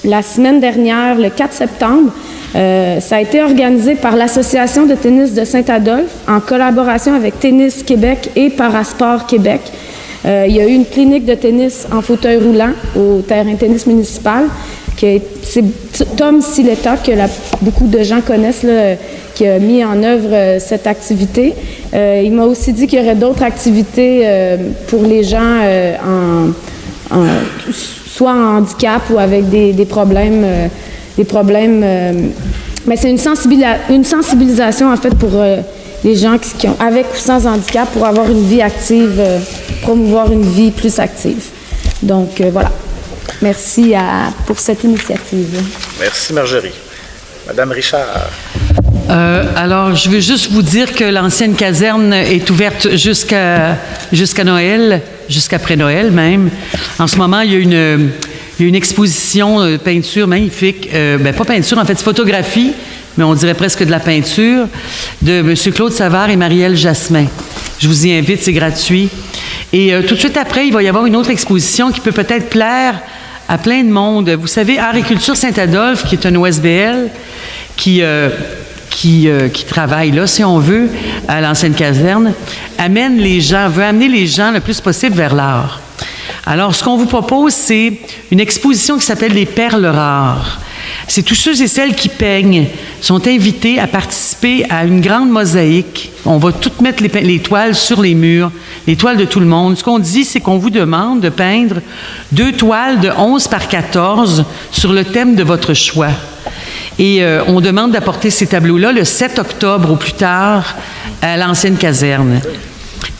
la semaine dernière, le 4 septembre. Ça a été organisé par l'Association de tennis de Saint-Adolphe en collaboration avec Tennis Québec et Parasport Québec. Il y a eu une clinique de tennis en fauteuil roulant au terrain tennis municipal. C'est Tom Siletta, que beaucoup de gens connaissent, là, qui a mis en œuvre cette activité. Il m'a aussi dit qu'il y aurait d'autres activités pour les gens soit en handicap ou avec des problèmes. Mais c'est une sensibilisation, en fait, pour les gens qui ont, avec ou sans handicap, pour avoir une vie active, promouvoir une vie plus active. Donc, voilà. Merci pour cette initiative. Merci, Marjorie. Madame Richard. Alors, je veux juste vous dire que l'ancienne caserne est ouverte jusqu'à Noël, jusqu'après Noël même. En ce moment, il y a une exposition de peinture magnifique, pas peinture, en fait, photographie, mais on dirait presque de la peinture, de M. Claude Savard et Marielle Jasmin. Je vous y invite, c'est gratuit. Et tout de suite après, il va y avoir une autre exposition qui peut peut-être plaire à plein de monde. Vous savez, Art et Culture Saint-Adolphe, qui est un OSBL, qui travaille là, si on veut, à l'ancienne caserne, veut amener les gens le plus possible vers l'art. Alors, ce qu'on vous propose, c'est une exposition qui s'appelle Les Perles rares. C'est tous ceux et celles qui peignent sont invités à participer à une grande mosaïque. On va toutes mettre les toiles sur les murs, les toiles de tout le monde. Ce qu'on dit, c'est qu'on vous demande de peindre 2 toiles de 11 par 14 sur le thème de votre choix. Et on demande d'apporter ces tableaux-là le 7 octobre au plus tard à l'ancienne caserne.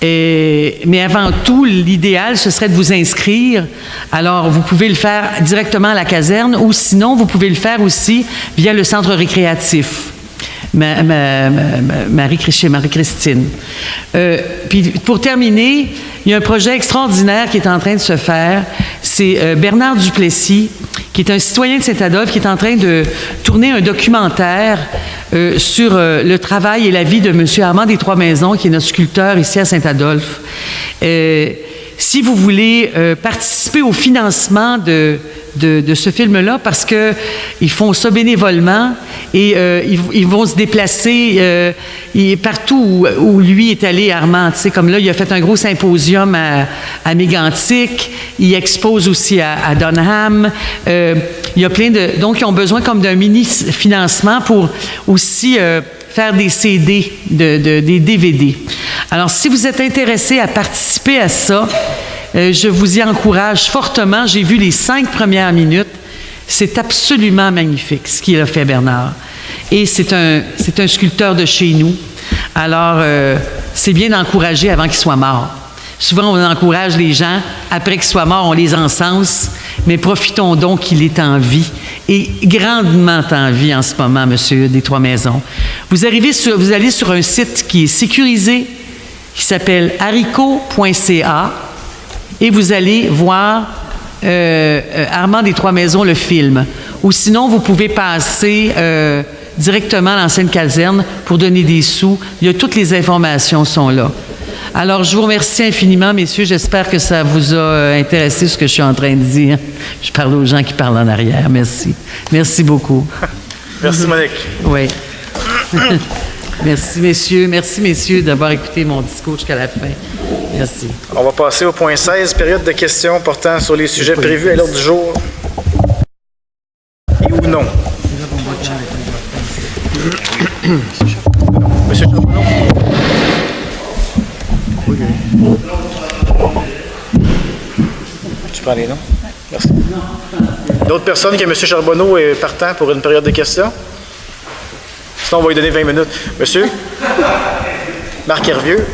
Mais avant tout, l'idéal, ce serait de vous inscrire. Alors, vous pouvez le faire directement à la caserne ou sinon, vous pouvez le faire aussi via le centre récréatif. Marie-Christine. Puis, pour terminer, il y a un projet extraordinaire qui est en train de se faire. C'est Bernard Duplessis, qui est un citoyen de Saint-Adolphe, qui est en train de tourner un documentaire sur le travail et la vie de M. Armand des Trois-Maisons, qui est notre sculpteur ici à Saint-Adolphe. Si vous voulez participer au financement de ce film-là, parce qu'ils font ça bénévolement et ils vont se déplacer partout où lui est allé, Armand. Tu sais, comme là, il a fait un gros symposium à Mégantic, il expose aussi à Dunham. Il y a donc, ils ont besoin comme d'un mini-financement pour aussi faire des CD, des DVD. Alors, si vous êtes intéressé à participer à ça, je vous y encourage fortement. J'ai vu les 5 premières minutes. C'est absolument magnifique, ce qu'il a fait, Bernard. Et c'est un sculpteur de chez nous. Alors, c'est bien d'encourager avant qu'il soit mort. Souvent, on encourage les gens. Après qu'il soit mort, on les encense. Mais profitons donc qu'il est en vie. Et grandement en vie en ce moment, Monsieur des Trois-Maisons. Vous allez sur un site qui est sécurisé, qui s'appelle haricot.ca. Et vous allez voir Armand des Trois-Maisons, le film. Ou sinon, vous pouvez passer directement à l'ancienne caserne pour donner des sous. Toutes les informations sont là. Alors, je vous remercie infiniment, messieurs. J'espère que ça vous a intéressé ce que je suis en train de dire. Je parle aux gens qui parlent en arrière. Merci. Merci beaucoup. Merci, Monique. Oui. Merci, messieurs. Merci, messieurs, d'avoir écouté mon discours jusqu'à la fin. Merci. On va passer au point 16, période de questions portant sur les sujets prévus à l'ordre du jour. Et ou non. Monsieur Charbonneau. Tu prends les noms? Merci. D'autres personnes que M. Charbonneau est partant pour une période de questions? Sinon, on va lui donner 20 minutes. Monsieur? Marc Hervieux?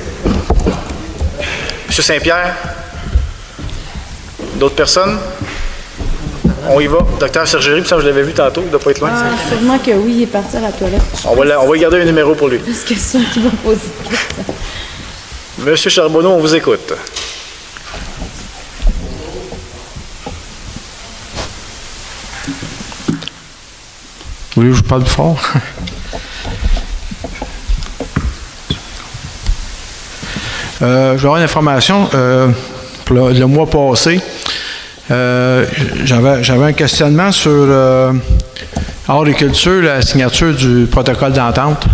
Monsieur Saint-Pierre? D'autres personnes? On y va. Docteur Sergéry, ça, je l'avais vu tantôt, il ne doit pas être loin. Sûrement que oui, il est parti à la toilette. On va y garder un numéro pour lui. Plus que ça qui va poser des questions. Monsieur Charbonneau, on vous écoute. Vous voulez que je vous parle plus fort? Je vais avoir une information. Pour le mois passé, j'avais un questionnement sur horticulture, la signature du protocole d'entente.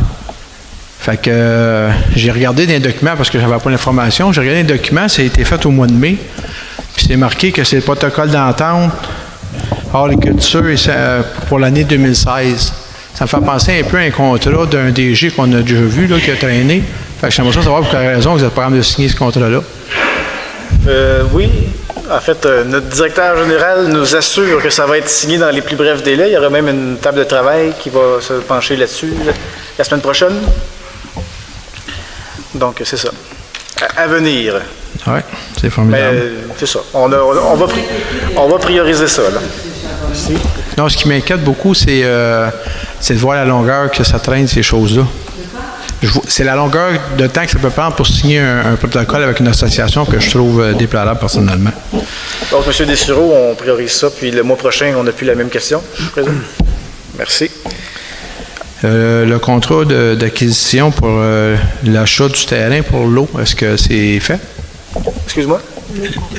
Fait que j'ai regardé des documents parce que j'avais pas l'information. J'ai regardé les documents, ça a été fait au mois de mai. Puis c'est marqué que c'est le protocole d'entente horticulture pour l'année 2016. Ça me fait penser un peu à un contrat d'un DG qu'on a déjà vu, là, qui a traîné. Fait que j'aimerais savoir pour quelle raison vous êtes pas capable de signer ce contrat-là. Oui. En fait, notre directeur général nous assure que ça va être signé dans les plus brefs délais. Il y aura même une table de travail qui va se pencher là-dessus la semaine prochaine. Donc, c'est ça. À venir. Oui, c'est formidable. Mais c'est ça. On va prioriser ça, là. Merci. Non, ce qui m'inquiète beaucoup, c'est de voir la longueur que ça traîne, ces choses-là. C'est la longueur de temps que ça peut prendre pour signer un protocole avec une association que je trouve déplorable personnellement. Donc, M. Dessureau, on priorise ça, puis le mois prochain, on n'a plus la même question, je présume. Merci. Le contrat d'acquisition pour l'achat du terrain pour l'eau, est-ce que c'est fait? Excuse-moi?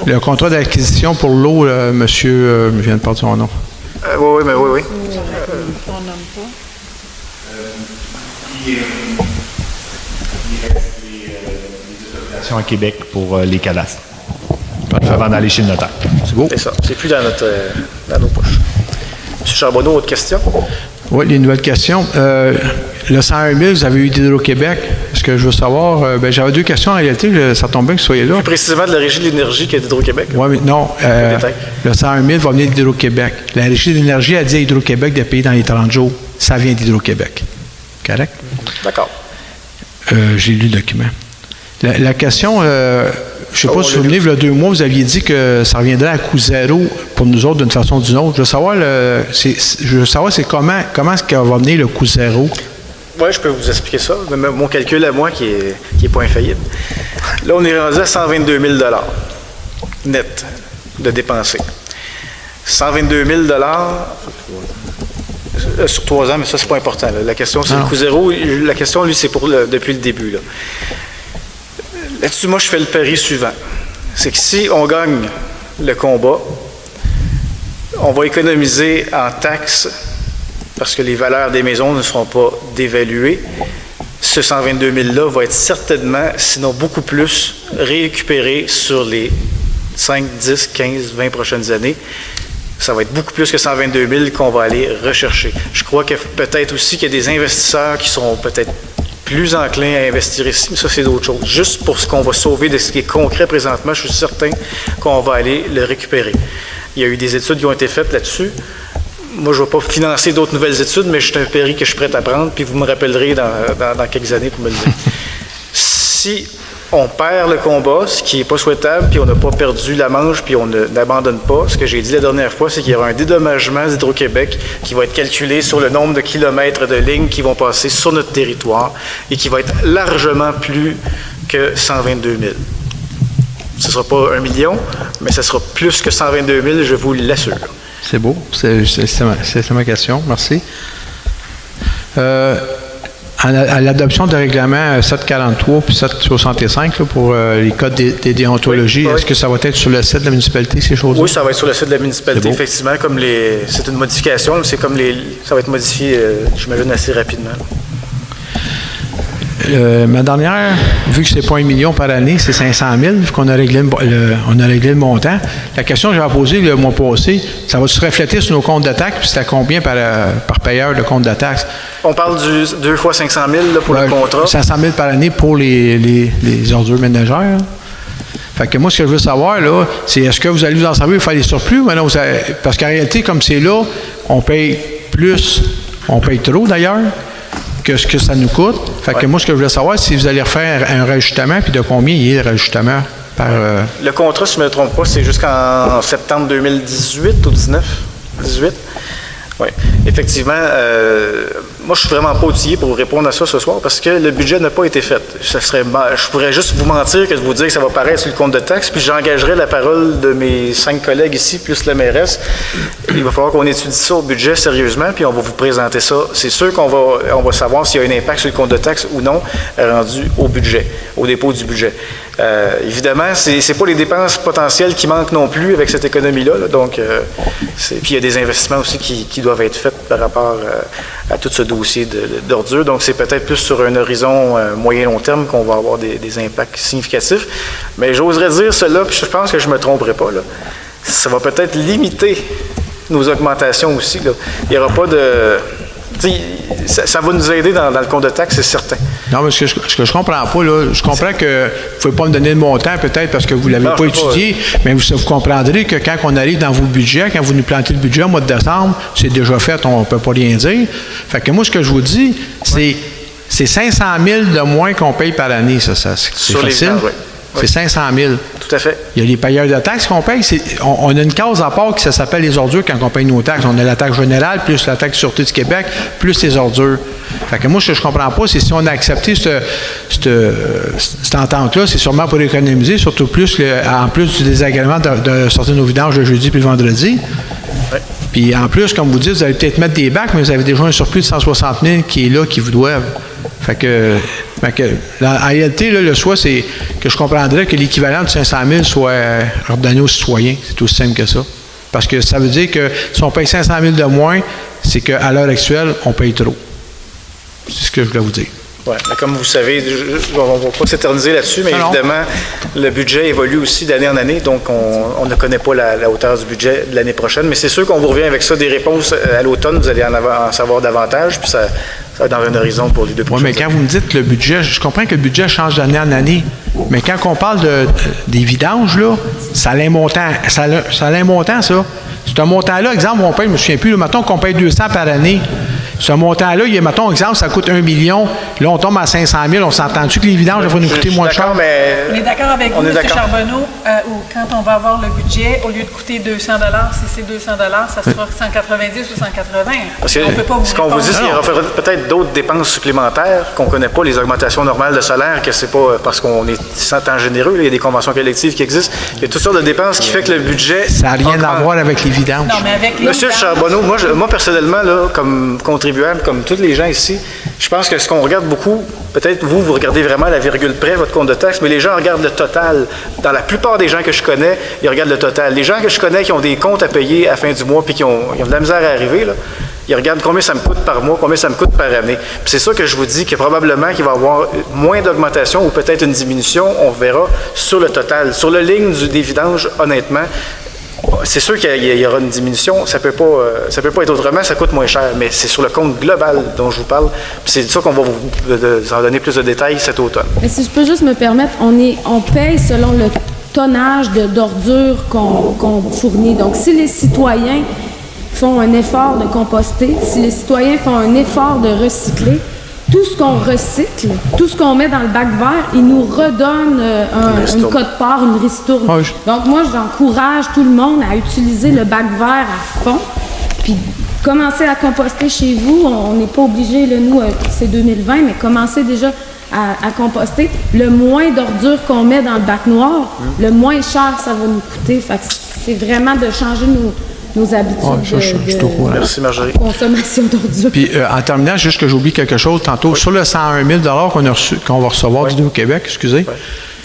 Le contrat d'acquisition pour l'eau, monsieur, je viens de perdre son nom. Oui. On nomme pas. À Québec pour les cadastres. Avant d'aller chez le notaire. C'est beau. C'est ça. C'est plus dans nos poches. M. Charbonneau, autre question? Oui, les nouvelles questions. Le 101 000, vous avez eu d'Hydro-Québec. Ce que je veux savoir, j'avais deux questions en réalité. Ça tombe bien que vous soyez là. Plus précisément de la Régie de l'énergie que d'Hydro-Québec. Oui, mais non. Le 101 000 va venir d'Hydro-Québec. La Régie de l'énergie a dit à Hydro-Québec de payer dans les 30 jours. Ça vient d'Hydro-Québec. Correct? D'accord. J'ai lu le document. La question, je ne sais pas si vous vous souvenez, il y a 2 mois, vous aviez dit que ça reviendrait à coût zéro pour nous autres d'une façon ou d'une autre. Je veux savoir, c'est comment est-ce qu'il va venir le coût zéro? Oui, je peux vous expliquer ça. Mon calcul à moi qui est pas infaillible. Là, on est rendu à 122 000 net de dépenser. 122 000 sur 3 ans, mais ça, c'est pas important. Là. La question, c'est le coût zéro. La question, lui, c'est depuis le début. Là-dessus, moi, je fais le pari suivant. C'est que si on gagne le combat, on va économiser en taxes parce que les valeurs des maisons ne seront pas dévaluées. Ce 122 000-là va être certainement, sinon beaucoup plus, récupéré sur les 5, 10, 15, 20 prochaines années. Ça va être beaucoup plus que 122 000 qu'on va aller rechercher. Je crois que peut-être aussi qu'il y a des investisseurs qui seront peut-être plus enclins à investir ici, mais ça, c'est d'autres choses. Juste pour ce qu'on va sauver de ce qui est concret présentement, je suis certain qu'on va aller le récupérer. Il y a eu des études qui ont été faites là-dessus. Moi, je ne vais pas financer d'autres nouvelles études, mais c'est un pari que je suis prêt à prendre, puis vous me rappellerez dans quelques années pour me le dire. Si on perd le combat, ce qui n'est pas souhaitable, puis on n'a pas perdu la manche, puis on n'abandonne pas, ce que j'ai dit la dernière fois, c'est qu'il y aura un dédommagement d'Hydro-Québec qui va être calculé sur le nombre de kilomètres de lignes qui vont passer sur notre territoire et qui va être largement plus que 122 000. Ce ne sera pas 1 million, mais ce sera plus que 122 000, je vous l'assure. C'est beau. C'est ma question. Merci. À l'adoption de règlements 743 puis 765 là, pour les codes des déontologies, est-ce que ça va être sur le site de la municipalité, ces choses-là? Oui, ça va être sur le site de la municipalité, effectivement. C'est une modification, c'est comme ça va être modifié, j'imagine, assez rapidement. Ma dernière, vu que c'est pas 1 million par année, c'est 500 000, vu qu'on a réglé le montant. La question que j'avais posée le mois passé, ça va se refléter sur nos comptes de taxes, puis c'est à combien par payeur de compte de taxes? On parle du 2 fois 500 000 là, pour le contrat. 500 000 par année pour les ordures ménagères. Là. Fait que moi, ce que je veux savoir, là, c'est est-ce que vous allez vous en servir pour faire des surplus? Mais non, parce qu'en réalité, comme c'est là, on paye plus, on paye trop d'ailleurs, que ce que ça nous coûte. Fait que moi, ce que je voulais savoir, c'est si vous allez refaire un rajustement, puis de combien il est le rajustement par... Le contrat, si je ne me trompe pas, c'est jusqu'en septembre 2018 ou 18. Oui, effectivement, moi, je suis vraiment pas outillé pour vous répondre à ça ce soir parce que le budget n'a pas été fait. Je pourrais juste vous mentir que de vous dire que ça va paraître sur le compte de taxes, puis j'engagerai la parole de mes 5 collègues ici, plus la mairesse. Il va falloir qu'on étudie ça au budget sérieusement, puis on va vous présenter ça. C'est sûr qu'on va savoir s'il y a un impact sur le compte de taxes ou non rendu au budget, au dépôt du budget. Évidemment, c'est pas les dépenses potentielles qui manquent non plus avec cette économie-là. Là, donc, puis il y a des investissements aussi qui doivent être faits par rapport à tout ce dossier d'ordures. Donc, c'est peut-être plus sur un horizon moyen-long terme qu'on va avoir des impacts significatifs. Mais j'oserais dire cela, puis je pense que je ne me tromperai pas. Là. Ça va peut-être limiter nos augmentations aussi. Là. Il n'y aura pas de... Ça va nous aider dans le compte de taxes, c'est certain. Non, mais ce que je comprends pas, là, je comprends que vous ne pouvez pas me donner le montant, peut-être parce que vous ne l'avez pas étudié, mais vous comprendrez que quand on arrive dans vos budgets, quand vous nous plantez le budget au mois de décembre, c'est déjà fait, on ne peut pas rien dire. Fait que moi, ce que je vous dis, c'est 500 000 de moins qu'on paye par année, ça c'est facile. C'est 500 000. Tout à fait. Il y a les payeurs de taxes qu'on paye. On a une case à part qui s'appelle les ordures quand on paye nos taxes. On a la taxe générale, plus la taxe Sûreté du Québec, plus les ordures. Fait que moi, ce que je comprends pas, c'est si on a accepté cette entente-là, c'est sûrement pour économiser, surtout en plus du désagrément de sortir nos vidanges le jeudi puis le vendredi. Ouais. Puis en plus, comme vous dites, vous allez peut-être mettre des bacs, mais vous avez déjà un surplus de 160 000 qui est là, qui vous doivent. Fait que en réalité, là, le choix, c'est que je comprendrais que l'équivalent de 500 000 soit ordonné aux citoyens. C'est aussi simple que ça. Parce que ça veut dire que si on paye 500 000 de moins, c'est qu'à l'heure actuelle, on paye trop. C'est ce que je voulais vous dire. Oui, comme vous savez, on ne va pas s'éterniser là-dessus, mais évidemment, le budget évolue aussi d'année en année, donc on ne connaît pas la hauteur du budget de l'année prochaine, mais c'est sûr qu'on vous revient avec ça, des réponses à l'automne, vous allez en savoir davantage, puis ça va dans un horizon pour les 2 prochaines années. Oui, mais quand vous me dites que le budget, je comprends que le budget change d'année en année, mais quand on parle des vidanges, là, ça a un montant, ça. C'est un montant-là, exemple, on paye, je ne me souviens plus, là, mettons qu'on paye 200 par année. Ce montant-là, mettons, exemple, ça coûte 1 million. Là, on tombe à 500 000. On s'entend-tu que les vidanges vont nous coûter moins cher? On est d'accord avec vous, M. Charbonneau, où quand on va avoir le budget, au lieu de coûter 200 $, si c'est 200 $, ça sera 190 ou 180. Parce que ce qu'on vous dit, c'est qu'il y aura peut-être d'autres dépenses supplémentaires qu'on ne connaît pas, les augmentations normales de salaire, que c'est pas parce qu'on est sans temps généreux. Là, il y a des conventions collectives qui existent. Il y a toutes sortes de dépenses qui fait que le budget... Ça n'a rien à voir avec les vidanges. Non, mais avec les Monsieur Charbonneau, moi personnellement, là, comme contribuable, comme tous les gens ici, je pense que ce qu'on regarde beaucoup, peut-être vous regardez vraiment la virgule près, votre compte de taxe, mais les gens regardent le total. Dans la plupart des gens que je connais, ils regardent le total. Les gens que je connais qui ont des comptes à payer à la fin du mois puis qui ont de la misère à arriver, là, ils regardent combien ça me coûte par mois, combien ça me coûte par année. Puis c'est ça que je vous dis, que probablement qu'il va y avoir moins d'augmentation ou peut-être une diminution, on verra sur le total. Sur la ligne des vidanges, honnêtement, c'est sûr qu'il y aura une diminution, ça peut pas être autrement, ça coûte moins cher, mais c'est sur le compte global dont je vous parle. Puis c'est ça qu'on va vous en donner plus de détails cet automne. Mais si je peux juste me permettre, on paye selon le tonnage d'ordures qu'on fournit. Donc, si les citoyens font un effort de composter, si les citoyens font un effort de recycler, tout ce qu'on recycle, tout ce qu'on met dans le bac vert, il nous redonne une quote-part, une ristourne. Ah, donc moi, j'encourage tout le monde à utiliser le bac vert à fond, puis commencer à composter chez vous. On n'est pas obligé, là, nous, c'est 2020, mais commencez déjà à composter. Le moins d'ordures qu'on met dans le bac noir, le moins cher ça va nous coûter. Fait que c'est vraiment de changer nos habitudes Ouais, ça, je suis au courant. Merci, Marjorie. de consommation d'ordures. Puis, en terminant, juste que j'oublie quelque chose tantôt. Sur le 101 000 qu'on va recevoir d'Hydro-Québec, excusez,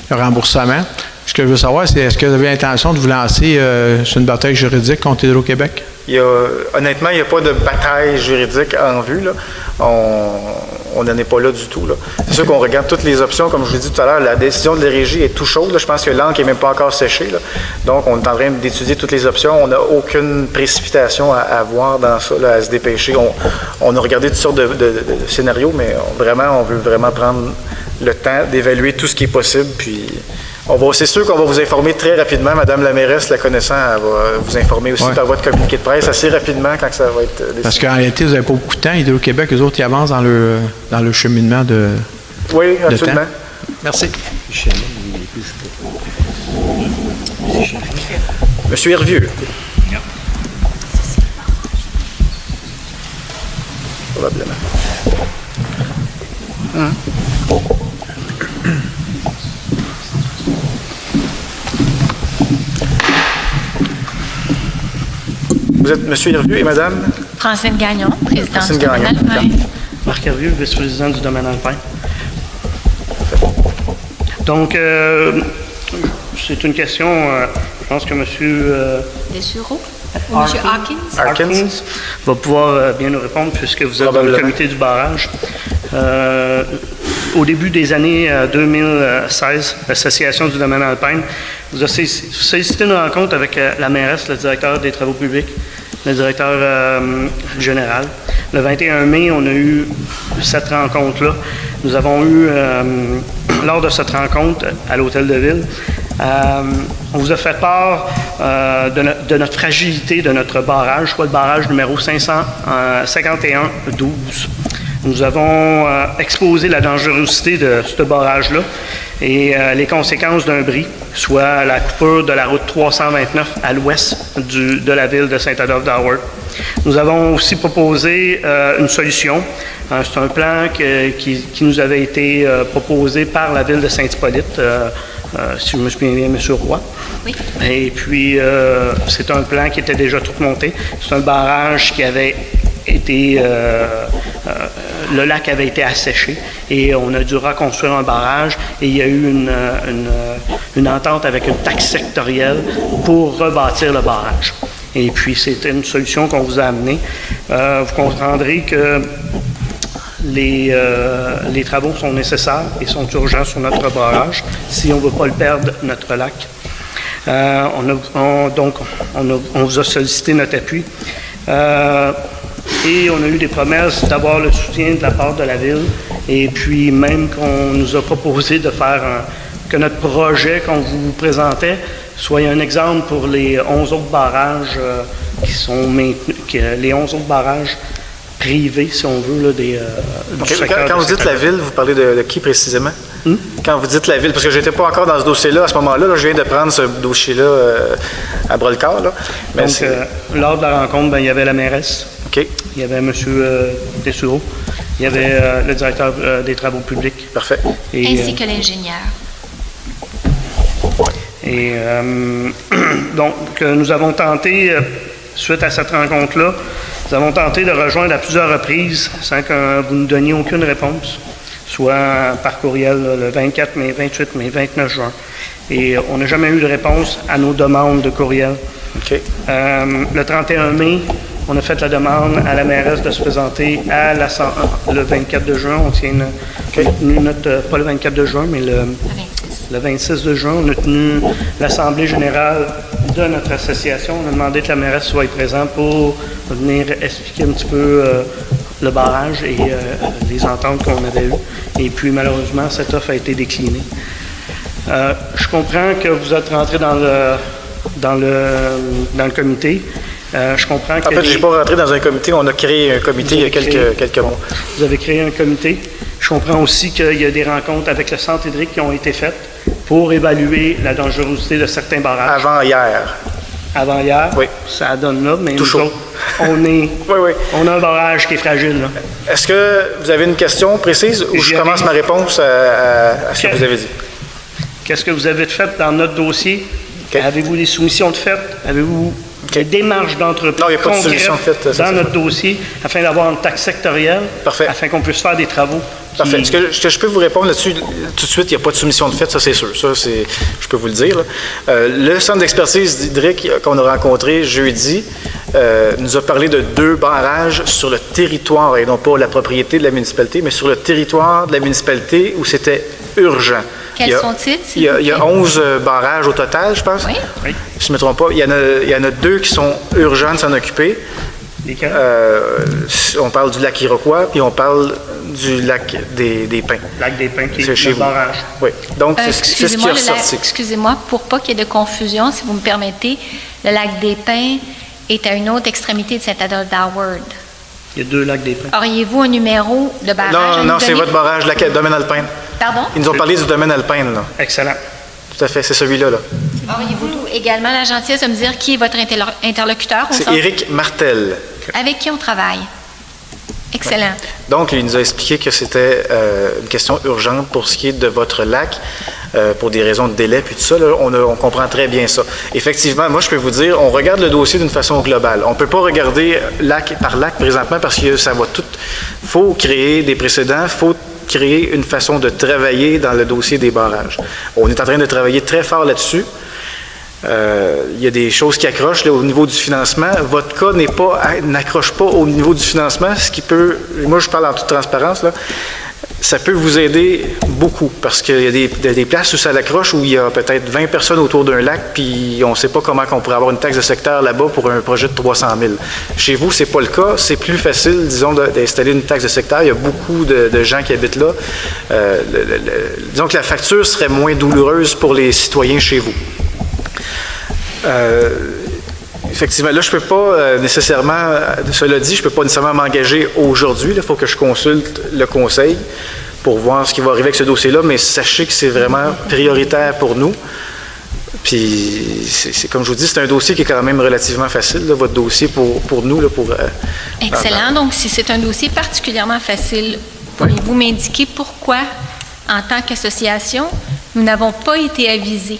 le remboursement, ce que je veux savoir, c'est est-ce que vous avez l'intention de vous lancer sur une bataille juridique contre Hydro-Québec? Honnêtement, il n'y a pas de bataille juridique en vue, là. On n'en est pas là du tout, là. C'est sûr qu'on regarde toutes les options. Comme je vous l'ai dit tout à l'heure, la décision de la régie est tout chaude, là. Je pense que l'encre n'est même pas encore séchée, là. Donc, on est en train d'étudier toutes les options. On n'a aucune précipitation à avoir dans ça, là, à se dépêcher. On a regardé toutes sortes de scénarios, mais on veut vraiment prendre le temps d'évaluer tout ce qui est possible, puis c'est sûr qu'on va vous informer très rapidement. Madame la mairesse, la connaissant, elle va vous informer aussi par votre communiqué de presse assez rapidement quand ça va être décidé. Parce qu'en réalité, vous n'avez pas beaucoup de temps. Hydro-Québec, eux autres, ils avancent dans le cheminement de Oui, absolument. temps. Merci. Monsieur Hervieux. Probablement. Vous êtes M. Hervieux et Mme? Francine Gagnon, présidente Francine du domaine Gagnon. alpin. Marc Hervieux, vice-président du domaine alpin. Donc, c'est une question, je pense que M. Dessureau ou M. Harkins va pouvoir bien nous répondre puisque vous êtes dans le comité du barrage. Au début des années 2016, l'Association du domaine alpin vous a sollicité une rencontre avec la mairesse, le directeur des travaux publics, le directeur général. Le 21 mai, on a eu cette rencontre-là. Nous avons eu, lors de cette rencontre à l'Hôtel de Ville, on vous a fait part de notre fragilité de notre barrage, soit le barrage numéro 551-12. Nous avons exposé la dangerosité de ce barrage-là et les conséquences d'un bris, soit la coupure de la route 329 à l'ouest de la ville de Saint-Adolphe-d'Howard. Nous avons aussi proposé une solution. C'est un plan qui nous avait été proposé par la ville de Saint-Hippolyte, si je me souviens bien, M. Roy. Oui. Et puis, c'est un plan qui était déjà tout monté. C'est un barrage qui avait été... le lac avait été asséché et on a dû reconstruire un barrage et il y a eu une entente avec une taxe sectorielle pour rebâtir le barrage. Et puis, c'était une solution qu'on vous a amenée. Vous comprendrez que les travaux sont nécessaires et sont urgents sur notre barrage si on ne veut pas le perdre, notre lac. Donc, on vous a sollicité notre appui. Et on a eu des promesses d'avoir le soutien de la part de la Ville. Et puis même qu'on nous a proposé de faire que notre projet qu'on vous présentait soit un exemple pour les 11 autres barrages qui sont maintenus, les 11 autres barrages privés, si on veut, là, du secteur. Quand vous dites la Ville, vous parlez de qui précisément? Quand vous dites la Ville, parce que je n'étais pas encore dans ce dossier-là à ce moment-là, là, je viens de prendre ce dossier-là à bras-le-corps. Donc, lors de la rencontre, il y avait la mairesse, OK. Il y avait M. Dessureau, il y avait le directeur des travaux publics. Parfait. Ainsi que l'ingénieur. Et donc, nous avons tenté, suite à cette rencontre-là, nous avons tenté de rejoindre à plusieurs reprises sans que vous ne donniez aucune réponse, soit par courriel le 24 mai, 28 mai, 29 juin. Et on n'a jamais eu de réponse à nos demandes de courriel. OK. Le 31 mai, on a fait la demande à la mairesse de se présenter à le 24 de juin. On tient pas le 24 de juin, mais le 26 de juin, on a tenu l'Assemblée générale de notre association. On a demandé que la mairesse soit présente pour venir expliquer un petit peu le barrage et les ententes qu'on avait eues. Et puis, malheureusement, cette offre a été déclinée. Je comprends que vous êtes rentré dans le comité. Je comprends que... En fait, je ne suis pas rentré dans un comité. On a créé un comité il y a quelques mois. Vous avez créé un comité. Je comprends aussi qu'il y a des rencontres avec le centre hydrique qui ont été faites pour évaluer la dangerosité de certains barrages. Avant hier. Avant hier? Oui. Ça donne là, mais tout nous chaud. autres, on a un barrage qui est fragile. Là. Est-ce que vous avez une question précise ou je commence ma réponse à ce que vous avez dit? Qu'est-ce que vous avez fait dans notre dossier? Okay. Avez-vous des soumissions de fait? Avez-vous Des démarches d'entreprise Non, il n'y a pas de solution faite, dans ça. notre dossier afin d'avoir une taxe sectorielle, Parfait. afin qu'on puisse faire des travaux. Parfait. Ce que je peux vous répondre là-dessus, tout de suite, il n'y a pas de soumission de fait, ça c'est sûr. Ça, je peux vous le dire. Là. Le centre d'expertise hydrique qu'on a rencontré jeudi nous a parlé de 2 barrages sur le territoire, et non pas la propriété de la municipalité, mais sur le territoire de la municipalité où c'était urgent. Quels sont-ils? Il y a 11 barrages au total, je pense. Oui. Oui. Si je ne me trompe pas. Il y en a 2 qui sont urgents de s'en occuper. Lesquels? On parle du lac Iroquois, puis on parle du lac des Pins. Lac des Pins, qui C'est est chez le vous. barrage. Oui. Donc, c'est ce qui est ressorti. Excusez-moi, pour pas qu'il y ait de confusion, si vous me permettez, le lac des Pins est à une autre extrémité de Saint-Adolphe d'Howard. Il y a 2 lacs des Pins. Auriez-vous un numéro de barrage à Non, nous non, c'est donner? votre barrage, le domaine alpin. Pardon? Ils nous ont parlé du domaine alpin, là. Excellent. Tout à fait, c'est celui-là. Là. Auriez-vous également la gentillesse de me dire qui est votre interlocuteur au C'est centre? Éric Martel. Avec qui on travaille? Excellent. Donc, il nous a expliqué que c'était une question urgente pour ce qui est de votre lac, pour des raisons de délai, puis tout ça. Là, on comprend très bien ça. Effectivement, moi, je peux vous dire, on regarde le dossier d'une façon globale. On ne peut pas regarder lac par lac présentement parce que ça va tout... Il faut créer des précédents, il faut créer une façon de travailler dans le dossier des barrages. On est en train de travailler très fort là-dessus. Il y a des choses qui accrochent là, au niveau du financement. Votre cas n'accroche pas au niveau du financement, ce qui peut, moi je parle en toute transparence, là, ça peut vous aider beaucoup parce qu'il y a des places où ça l'accroche, où il y a peut-être 20 personnes autour d'un lac, puis on ne sait pas comment on pourrait avoir une taxe de secteur là-bas pour un projet de 300 000. Chez vous, c'est pas le cas. C'est plus facile, disons, d'installer une taxe de secteur. Il y a beaucoup de gens qui habitent là. Disons que la facture serait moins douloureuse pour les citoyens chez vous. Effectivement, là, je ne peux pas nécessairement, cela dit, je ne peux pas nécessairement m'engager aujourd'hui. Il faut que je consulte le conseil pour voir ce qui va arriver avec ce dossier-là, mais sachez que c'est vraiment prioritaire pour nous. Puis, c'est comme je vous dis, c'est un dossier qui est quand même relativement facile, là, votre dossier pour nous. Là, Excellent. Donc, si c'est un dossier particulièrement facile, pourriez-vous m'indiquer pourquoi, en tant qu'association, nous n'avons pas été avisés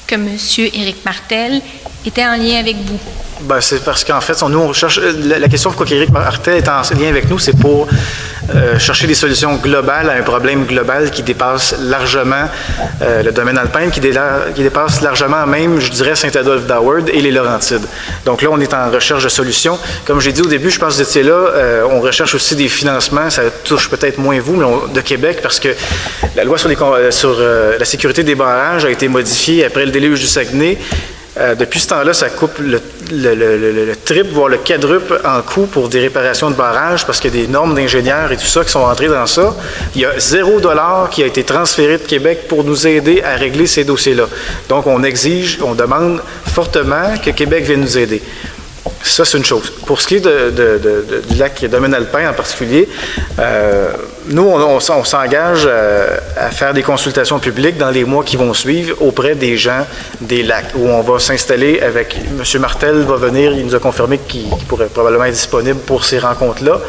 que M. Éric Martel était en lien avec vous? Ben, c'est parce qu'en fait, nous, on recherche. La question pourquoi Éric Martel est en lien avec nous, c'est pour chercher des solutions globales à un problème global qui dépasse largement le domaine alpin, qui dépasse largement même, je dirais, Saint-Adolphe d'Howard et les Laurentides. Donc là, on est en recherche de solutions. Comme j'ai dit au début, je pense que vous étiez là, on recherche aussi des financements, ça touche peut-être moins vous, mais de Québec, parce que la loi sur la sécurité des barrages a été modifiée après le déluge du Saguenay. Depuis ce temps-là, ça coupe le triple, voire le quadruple en coût pour des réparations de barrages parce qu'il y a des normes d'ingénieurs et tout ça qui sont entrées dans ça. Il y a $0 qui a été transféré de Québec pour nous aider à régler ces dossiers-là. Donc, on demande fortement que Québec vienne nous aider. Ça, c'est une chose. Pour ce qui est du lac domaine alpin en particulier, nous, on s'engage à faire des consultations publiques dans les mois qui vont suivre auprès des gens des lacs, où on va s'installer avec... M. Martel va venir, il nous a confirmé qu'il pourrait probablement être disponible pour ces rencontres-là,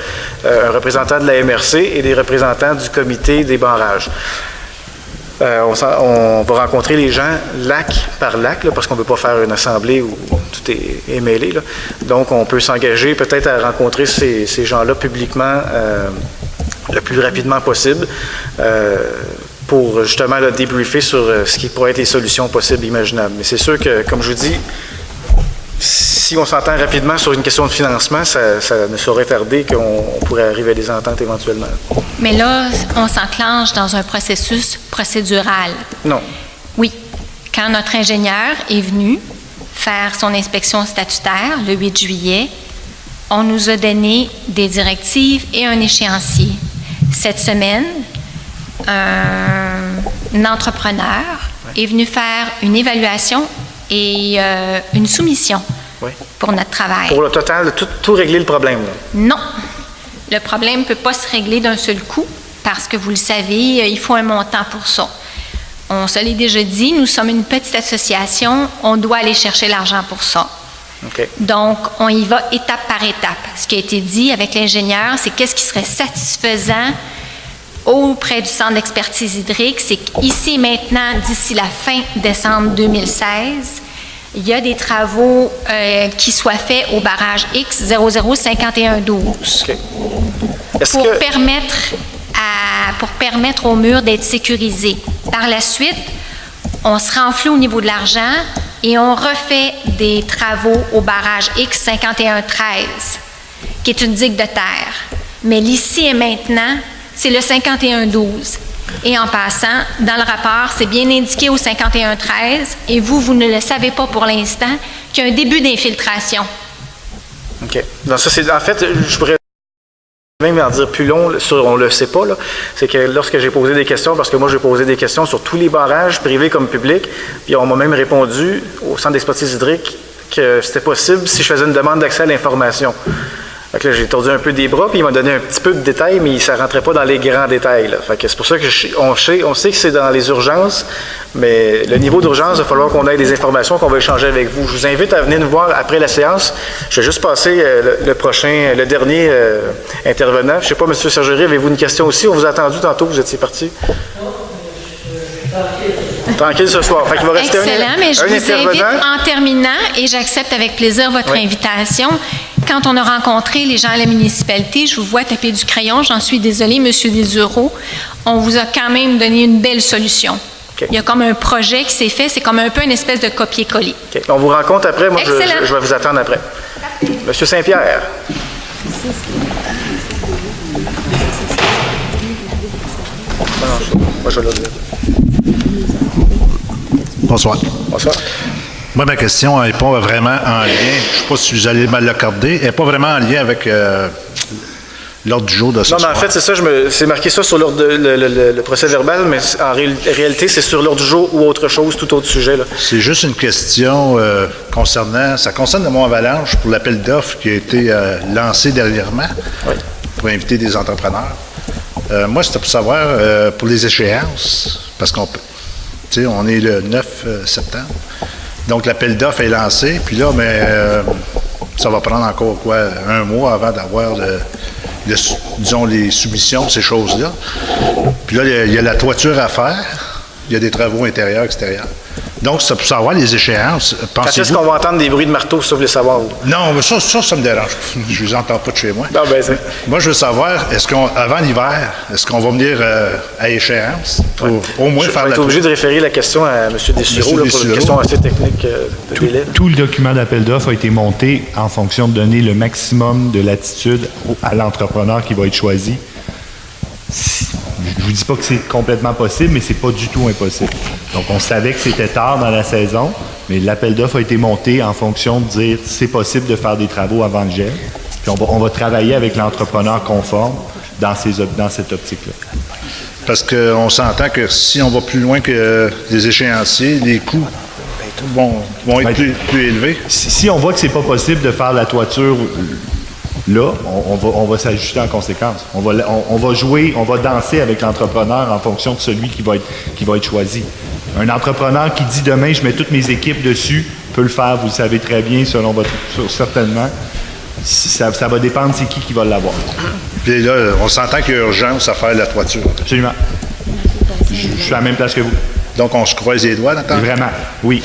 un représentant de la MRC et des représentants du comité des barrages. On va rencontrer les gens lac par lac, là, parce qu'on ne peut pas faire une assemblée où tout est mêlé. Là. Donc, on peut s'engager peut-être à rencontrer ces gens-là publiquement le plus rapidement possible pour justement là, débriefer sur ce qui pourrait être les solutions possibles, imaginables. Mais c'est sûr que, comme je vous dis, si on s'entend rapidement sur une question de financement, ça ne saurait tarder qu'on pourrait arriver à des ententes éventuellement. Mais là, on s'enclenche dans un processus procédural. Non. Oui. Quand notre ingénieur est venu faire son inspection statutaire le 8 juillet, on nous a donné des directives et un échéancier. Cette semaine, un entrepreneur est venu faire une évaluation et une soumission pour notre travail. Pour le total, tout régler le problème, là. Non. Le problème ne peut pas se régler d'un seul coup parce que, vous le savez, il faut un montant pour ça. On se l'est déjà dit, nous sommes une petite association, on doit aller chercher l'argent pour ça. Okay. Donc, on y va étape par étape. Ce qui a été dit avec l'ingénieur, c'est qu'est-ce qui serait satisfaisant auprès du Centre d'expertise hydrique, c'est qu'ici, maintenant, d'ici la fin décembre 2016, il y a des travaux qui soient faits au barrage X 005112 pour permettre au mur d'être sécurisé. Par la suite, on se renfloue au niveau de l'argent et on refait des travaux au barrage X 5113, qui est une digue de terre. Mais l'ici et maintenant, c'est le 5112. Et en passant, dans le rapport, c'est bien indiqué au 5113, et vous ne le savez pas pour l'instant, qu'il y a un début d'infiltration. OK. Donc ça, c'est, en fait, je pourrais même en dire plus long, on ne le sait pas, là, c'est que lorsque j'ai posé des questions, parce que moi j'ai posé des questions sur tous les barrages, privés comme publics, puis on m'a même répondu au Centre d'expertise hydrique que c'était possible si je faisais une demande d'accès à l'information. Fait que là, j'ai tordu un peu des bras, puis il m'a donné un petit peu de détails, mais ça ne rentrait pas dans les grands détails. Là. Fait que c'est pour ça qu'on sait que c'est dans les urgences, mais le niveau d'urgence, il va falloir qu'on ait des informations qu'on va échanger avec vous. Je vous invite à venir nous voir après la séance. Je vais juste passer le dernier intervenant. Je ne sais pas, M. Sergerie, avez-vous une question aussi? On vous a attendu tantôt, vous étiez parti. Tranquille ce soir. Fait qu'il va rester excellent, mais je vous invite en terminant, et j'accepte avec plaisir votre invitation. Quand on a rencontré les gens à la municipalité, je vous vois taper du crayon, j'en suis désolée, M. Desureau, on vous a quand même donné une belle solution. Okay. Il y a comme un projet qui s'est fait, c'est comme un peu une espèce de copier-coller. Okay. On vous rencontre après, moi je vais vous attendre après. M. Saint-Pierre. Moi, je vais le dire. Bonsoir. Bonsoir. Moi, ma question n'est pas vraiment en lien, je ne sais pas si vous allez mal l'accorder, elle n'est pas vraiment en lien avec l'ordre du jour de ce soir. Non, mais en fait, c'est ça, c'est marqué ça sur le procès verbal, mais en réalité, c'est sur l'ordre du jour ou autre chose, tout autre sujet. Là. C'est juste une question ça concerne le Mont-Avalanche pour l'appel d'offres qui a été lancé dernièrement pour inviter des entrepreneurs. Moi, c'était pour savoir, pour les échéances, parce qu'on est le 9 septembre. Donc, l'appel d'offres est lancé. Puis là, ça va prendre encore, un mois avant d'avoir, disons, les soumissions, ces choses-là. Puis là, il y a la toiture à faire. Il y a des travaux intérieurs, extérieurs. Donc, c'est pour savoir les échéances. Quand est-ce qu'on va entendre des bruits de marteau, si vous voulez savoir? Non, ça me dérange. Je ne les entends pas de chez moi. Non, moi, je veux savoir, avant l'hiver, est-ce qu'on va venir à échéance pour au moins faire la... Je suis obligé de référer la question à M. Desureau pour une question assez technique de délai. Tout le document d'appel d'offres a été monté en fonction de donner le maximum de latitude à l'entrepreneur qui va être choisi. Je ne vous dis pas que c'est complètement possible, mais c'est pas du tout impossible. Donc, on savait que c'était tard dans la saison, mais l'appel d'offres a été monté en fonction de dire c'est possible de faire des travaux avant le gel. Puis on va travailler avec l'entrepreneur conforme dans cette optique-là. Parce qu'on s'entend que si on va plus loin que les échéanciers, les coûts vont être plus élevés. Si on voit que c'est pas possible de faire la toiture là, on va s'ajuster en conséquence. On va jouer, on va danser avec l'entrepreneur en fonction de celui qui va être choisi. Un entrepreneur qui dit demain, je mets toutes mes équipes dessus, peut le faire, vous le savez très bien, certainement. Ça va dépendre c'est qui va l'avoir. Puis là, on s'entend qu'il y a urgence à faire la toiture. Absolument. Je suis à la même place que vous. Donc, on se croise les doigts, d'entendre? Vraiment, oui.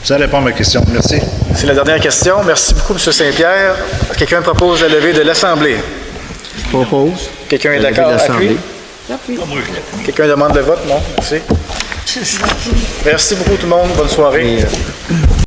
Ça répond à ma question. Merci. C'est la dernière question. Merci beaucoup, M. Saint-Pierre. Quelqu'un propose la levée de l'Assemblée? Je propose. Quelqu'un est d'accord? Appuie? Quelqu'un demande le vote? Non? Merci. Merci beaucoup tout le monde. Bonne soirée.